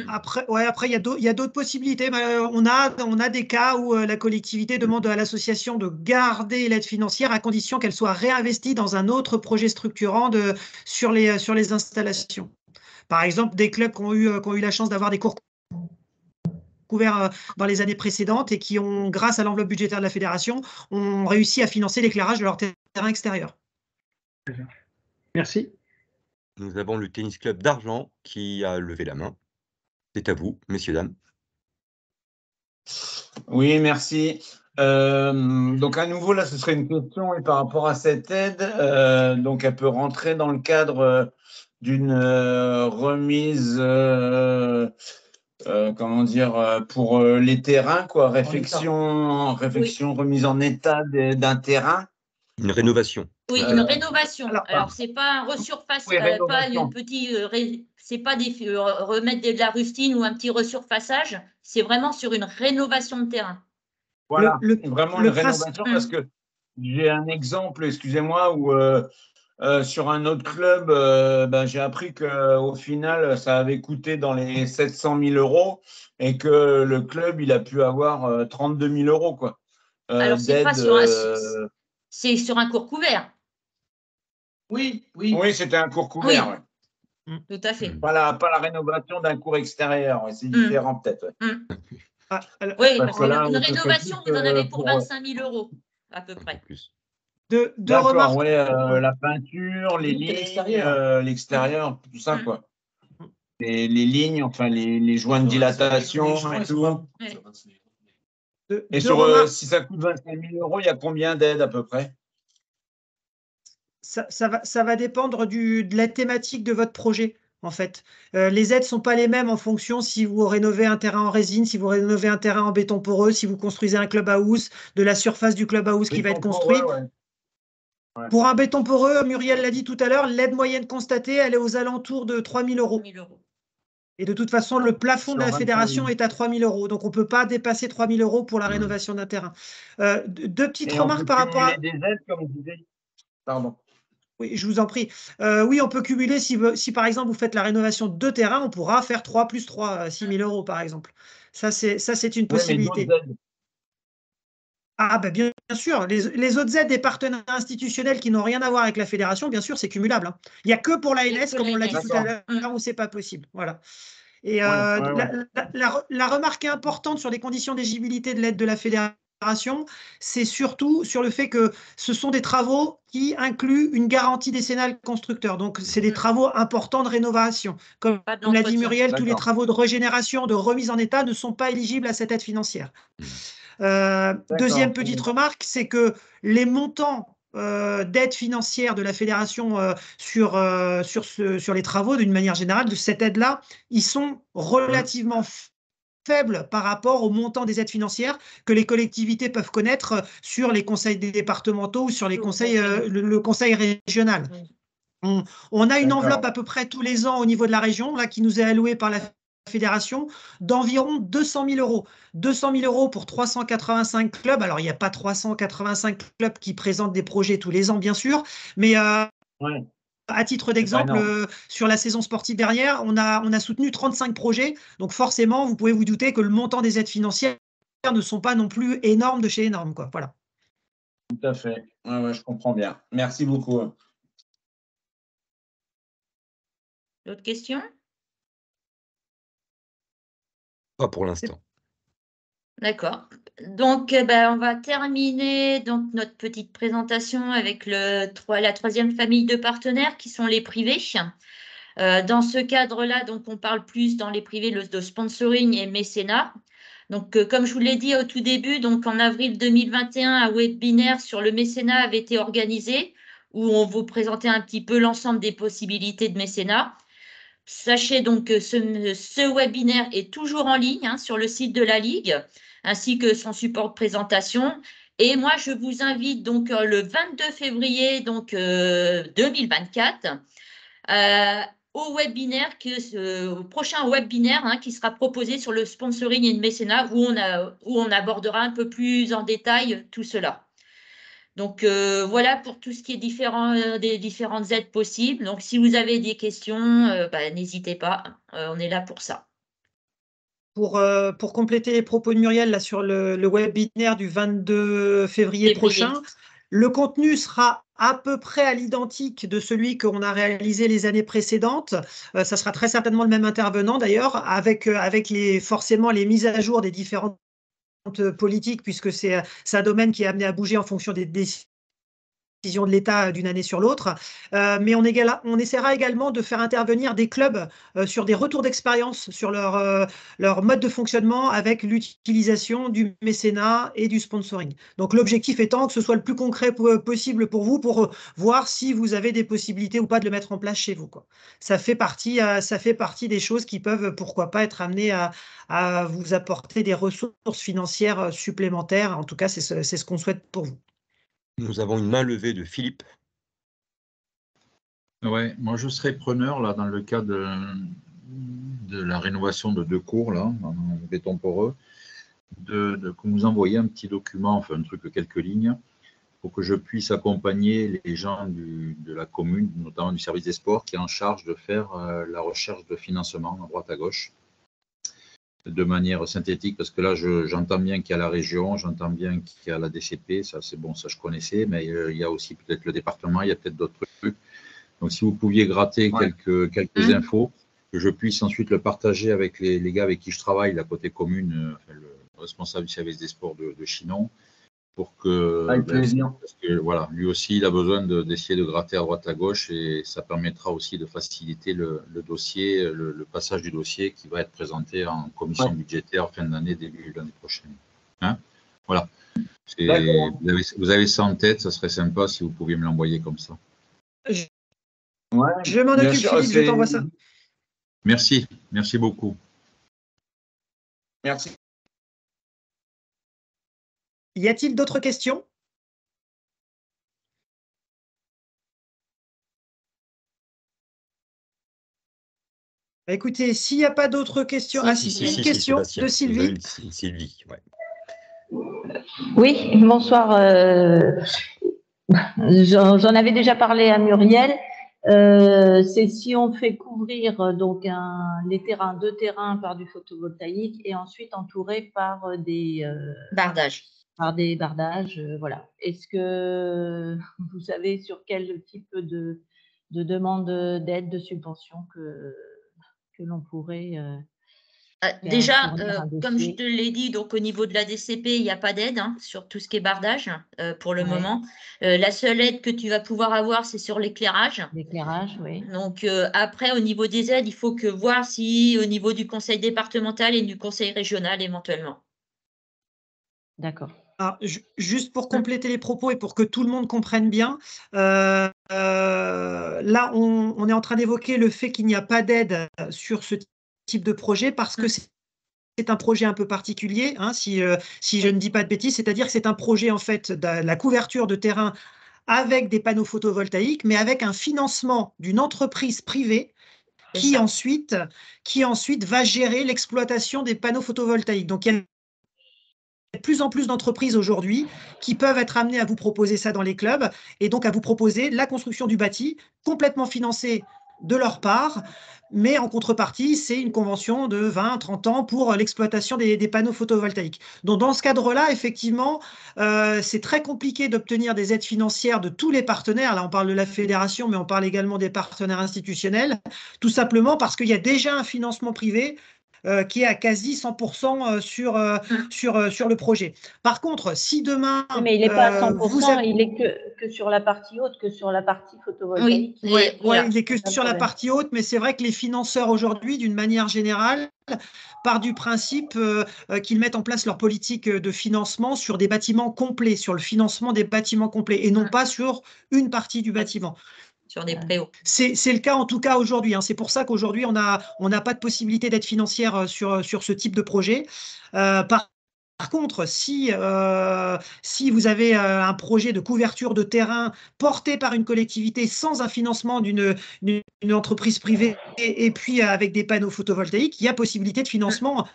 après, il y a d'autres possibilités. On a des cas où la collectivité demande à l'association de garder l'aide financière à condition qu'elle soit réinvestie dans un autre projet structurant sur les installations. Par exemple, des clubs qui ont eu la chance d'avoir des cours couverts dans les années précédentes et qui ont, grâce à l'enveloppe budgétaire de la fédération, ont réussi à financer l'éclairage de leur terrain extérieur. Merci. Nous avons le tennis club d'Argent qui a levé la main. C'est à vous, messieurs, dames. Oui, merci. Donc à nouveau, là, ce serait une question et par rapport à cette aide, donc elle peut rentrer dans le cadre d'une remise, comment dire, pour les terrains, quoi, réflexion, remise en état d'un terrain. Une rénovation. Oui, une rénovation. Alors, c'est pas un Oui, rénovation. C'est pas remettre de la rustine ou un petit resurfaçage. C'est vraiment sur une rénovation de terrain. Voilà, vraiment une rénovation parce que j'ai un exemple, excusez-moi, où sur un autre club, j'ai appris qu'au final, ça avait coûté dans les 700 000 euros et que le club, il a pu avoir 32 000 euros, quoi. Alors, c'est sur un cours couvert. Oui, c'était un cours couvert. Oui, tout à fait. Pas la rénovation d'un cours extérieur, c'est différent peut-être. Oui, parce qu'une rénovation, vous en avez pour 25 000 euros, à peu près. D'accord, oui, la peinture, les lignes, l'extérieur, tout ça, quoi. Les lignes, enfin, les joints de dilatation et tout. Et si ça coûte 25 000 euros, il y a combien d'aides à peu près? Ça va dépendre de la thématique de votre projet, en fait. Les aides ne sont pas les mêmes en fonction si vous rénovez un terrain en résine, si vous rénovez un terrain en béton poreux, si vous construisez un clubhouse, de la surface du clubhouse qui va être construit. Pour un béton poreux, Muriel l'a dit tout à l'heure, l'aide moyenne constatée, elle est aux alentours de 3 000 euros. Et de toute façon, le plafond de la fédération est à 3 000 euros. Donc, on ne peut pas dépasser 3 000 euros pour la rénovation d'un terrain. Deux petites remarques par rapport à… des aides, comme vous disiez. Pardon. Oui, je vous en prie. Oui, on peut cumuler. Si par exemple, vous faites la rénovation de 2 terrains, on pourra faire 3 plus 3, 6 000 euros, par exemple. Ça, c'est une possibilité. Ah, ben bien sûr. Les autres aides des partenaires institutionnels qui n'ont rien à voir avec la fédération, bien sûr, c'est cumulable. Hein. Il n'y a que pour l'ANS, comme on l'a dit tout à l'heure, où ce n'est pas possible. Voilà. Et la remarque importante sur les conditions d'éligibilité de l'aide de la fédération, c'est surtout sur le fait que ce sont des travaux qui incluent une garantie décennale constructeur. Donc, c'est des travaux importants de rénovation. Comme l'a dit Muriel, tous les travaux de régénération, de remise en état ne sont pas éligibles à cette aide financière. Deuxième petite remarque, c'est que les montants d'aide financière de la fédération sur les travaux, d'une manière générale, de cette aide-là, ils sont relativement faibles par rapport au montant des aides financières que les collectivités peuvent connaître sur les conseils départementaux ou sur les conseils, le conseil régional. On a une enveloppe à peu près tous les ans au niveau de la région là, qui nous est allouée par la fédération d'environ 200 000 euros. 200 000 euros pour 385 clubs. Alors, il n'y a pas 385 clubs qui présentent des projets tous les ans, bien sûr, mais à titre d'exemple, sur la saison sportive dernière, on a soutenu 35 projets. Donc, forcément, vous pouvez vous douter que le montant des aides financières ne sont pas non plus énormes de chez énormes, quoi. Voilà. Tout à fait. Ouais, je comprends bien. Merci beaucoup. D'autres questions? Pas pour l'instant. D'accord. Donc, on va terminer donc, notre petite présentation avec la troisième famille de partenaires qui sont les privés. Dans ce cadre-là, donc, on parle plus dans les privés de sponsoring et mécénat. Donc, comme je vous l'ai dit au tout début, donc en avril 2021, un webinaire sur le mécénat avait été organisé où on vous présentait un petit peu l'ensemble des possibilités de mécénat. Sachez donc que ce webinaire est toujours en ligne sur le site de la Ligue, ainsi que son support de présentation. Et moi, je vous invite donc le 22 février 2024 au webinaire, au prochain webinaire qui sera proposé sur le sponsoring et le mécénat, où on abordera un peu plus en détail tout cela. Donc, voilà pour tout ce qui est des différentes aides possibles. Donc, si vous avez des questions, n'hésitez pas, on est là pour ça. Pour compléter les propos de Muriel là, sur le webinaire du 22 février prochain, le contenu sera à peu près à l'identique de celui qu'on a réalisé les années précédentes. Ça sera très certainement le même intervenant d'ailleurs, avec forcément les mises à jour des différentes politiques, puisque c'est un domaine qui est amené à bouger en fonction des décisions de l'État d'une année sur l'autre. Mais on essaiera également de faire intervenir des clubs sur des retours d'expérience sur leur mode de fonctionnement avec l'utilisation du mécénat et du sponsoring. Donc l'objectif étant que ce soit le plus concret possible pour vous, pour voir si vous avez des possibilités ou pas de le mettre en place chez vous, quoi. Ça fait partie des choses qui peuvent, pourquoi pas, être amenées à vous apporter des ressources financières supplémentaires. En tout cas, c'est ce qu'on souhaite pour vous. Nous avons une main levée de Philippe. Ouais, moi je serais preneur là dans le cas de la rénovation de 2 cours là, en béton poreux, que vous envoyez un petit document, enfin un truc de quelques lignes, pour que je puisse accompagner les gens de la commune, notamment du service des sports, qui est en charge de faire la recherche de financement à droite à gauche, de manière synthétique, parce que là j'entends bien qu'il y a la région, j'entends bien qu'il y a la DCP, ça c'est bon, ça je connaissais, mais il y a aussi peut-être le département, il y a peut-être d'autres trucs. Donc, si vous pouviez gratter quelques infos, que je puisse ensuite le partager avec les gars avec qui je travaille, la côté commune, le responsable du service des sports de Chinon, pour que, Avec plaisir. parce que voilà, lui aussi, il a besoin d'essayer de gratter à droite à gauche et ça permettra aussi de faciliter le dossier, le passage du dossier qui va être présenté en commission budgétaire fin d'année, début de l'année prochaine. Hein, voilà. Vous avez ça en tête, ça serait sympa si vous pouviez me l'envoyer comme ça. Je m'en occupe, Philippe, je t'envoie ça. Merci beaucoup. Merci. Y a-t-il d'autres questions? Écoutez, s'il n'y a pas d'autres questions... une question de Sylvie. Sylvie, ouais. Oui, bonsoir. J'en avais déjà parlé à Muriel. C'est si on fait couvrir donc les terrains, 2 terrains par du photovoltaïque et ensuite entourés par des bardages. Par des bardages, voilà. Est-ce que vous savez sur quel type de demande d'aide, de subvention que l'on pourrait déjà, comme je te l'ai dit, donc au niveau de la DCP, il n'y a pas d'aide sur tout ce qui est bardage pour le moment. La seule aide que tu vas pouvoir avoir, c'est sur l'éclairage. L'éclairage, oui. Donc après, au niveau des aides, il faut que voir si au niveau du conseil départemental et du conseil régional éventuellement. D'accord. Alors, juste pour compléter les propos et pour que tout le monde comprenne bien, là, on est en train d'évoquer le fait qu'il n'y a pas d'aide sur ce type de projet parce que c'est un projet un peu particulier, si je ne dis pas de bêtises, c'est-à-dire que c'est un projet en fait de la couverture de terrain avec des panneaux photovoltaïques, mais avec un financement d'une entreprise privée qui ensuite va gérer l'exploitation des panneaux photovoltaïques. Donc, il y a de plus en plus d'entreprises aujourd'hui qui peuvent être amenées à vous proposer ça dans les clubs et donc à vous proposer la construction du bâti complètement financée de leur part, mais en contrepartie, c'est une convention de 20-30 ans pour l'exploitation des panneaux photovoltaïques. Donc dans ce cadre-là, effectivement, c'est très compliqué d'obtenir des aides financières de tous les partenaires. Là, on parle de la fédération, mais on parle également des partenaires institutionnels, tout simplement parce qu'il y a déjà un financement privé qui est à quasi 100% sur le projet. Par contre, si demain... Oui, mais il n'est pas à 100%, il est que sur la partie haute, que sur la partie photovoltaïque. Oui, il n'est que sur la partie haute, mais c'est vrai que les financeurs aujourd'hui, d'une manière générale, partent du principe qu'ils mettent en place leur politique de financement sur des bâtiments complets, sur le financement des bâtiments complets, et non pas sur une partie du bâtiment. Sur des préaux. C'est le cas en tout cas aujourd'hui. C'est pour ça qu'aujourd'hui, on n'a pas de possibilité d'aide financière sur ce type de projet. Par contre, si vous avez un projet de couverture de terrain porté par une collectivité sans un financement d'une entreprise privée et puis avec des panneaux photovoltaïques, il y a possibilité de financement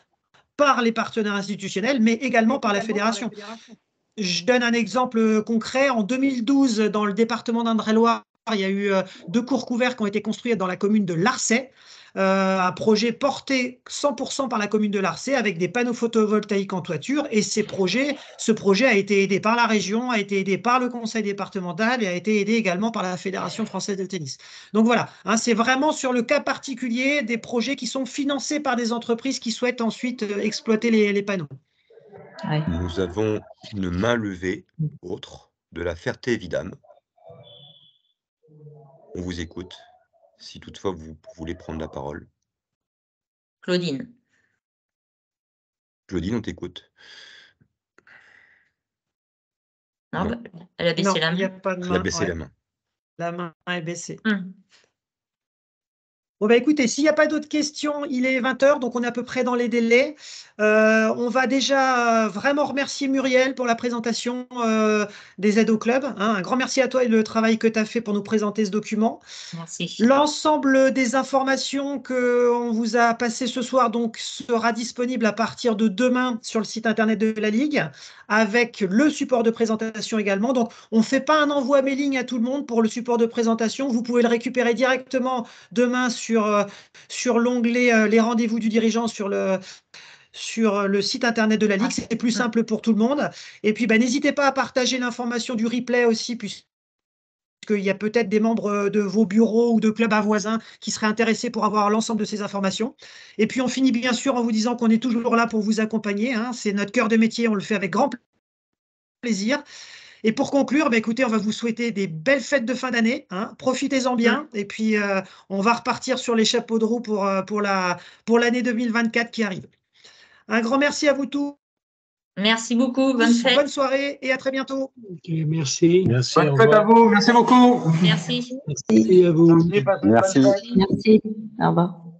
par les partenaires institutionnels, mais également par la fédération. Je donne un exemple concret. En 2012, dans le département d'Indre-et-Loire, il y a eu 2 cours couverts qui ont été construits dans la commune de Larçay. Un projet porté 100% par la commune de Larçay avec des panneaux photovoltaïques en toiture. Et ce projet a été aidé par la région, a été aidé par le conseil départemental et a été aidé également par la Fédération française de tennis. Donc voilà, c'est vraiment sur le cas particulier des projets qui sont financés par des entreprises qui souhaitent ensuite exploiter les panneaux. Nous avons une main levée, autre, de la Ferté-Vidame. On vous écoute, si toutefois vous voulez prendre la parole. Claudine. Claudine, on t'écoute. Non, elle a baissé la main. Il n'y a pas de main. Elle a baissé la main. La main est baissée. Bon, bah, écoutez, s'il n'y a pas d'autres questions, il est 20 h, donc on est à peu près dans les délais. On va déjà vraiment remercier Muriel pour la présentation des aides au club. Hein. Un grand merci à toi et le travail que tu as fait pour nous présenter ce document. Merci. L'ensemble des informations qu'on vous a passées ce soir donc, sera disponible à partir de demain sur le site internet de la Ligue, avec le support de présentation également. Donc, on ne fait pas un envoi mailing à tout le monde pour le support de présentation. Vous pouvez le récupérer directement demain sur l'onglet les rendez-vous du dirigeant sur le site internet de la Ligue. C'est plus simple pour tout le monde. Et puis, n'hésitez pas à partager l'information du replay aussi, puisqu'il y a peut-être des membres de vos bureaux ou de clubs à voisins qui seraient intéressés pour avoir l'ensemble de ces informations. Et puis, on finit bien sûr en vous disant qu'on est toujours là pour vous accompagner. Hein. C'est notre cœur de métier, on le fait avec grand plaisir. Et pour conclure, écoutez, on va vous souhaiter des belles fêtes de fin d'année. Hein. Profitez-en bien. Et puis, on va repartir sur les chapeaux de roue pour l'année 2024 qui arrive. Un grand merci à vous tous. Merci beaucoup. Bonne fête. Bonne soirée et à très bientôt. Okay, merci. Merci. Bonne fête à vous. Merci beaucoup. Merci. Merci à vous. Merci. Merci. Au revoir.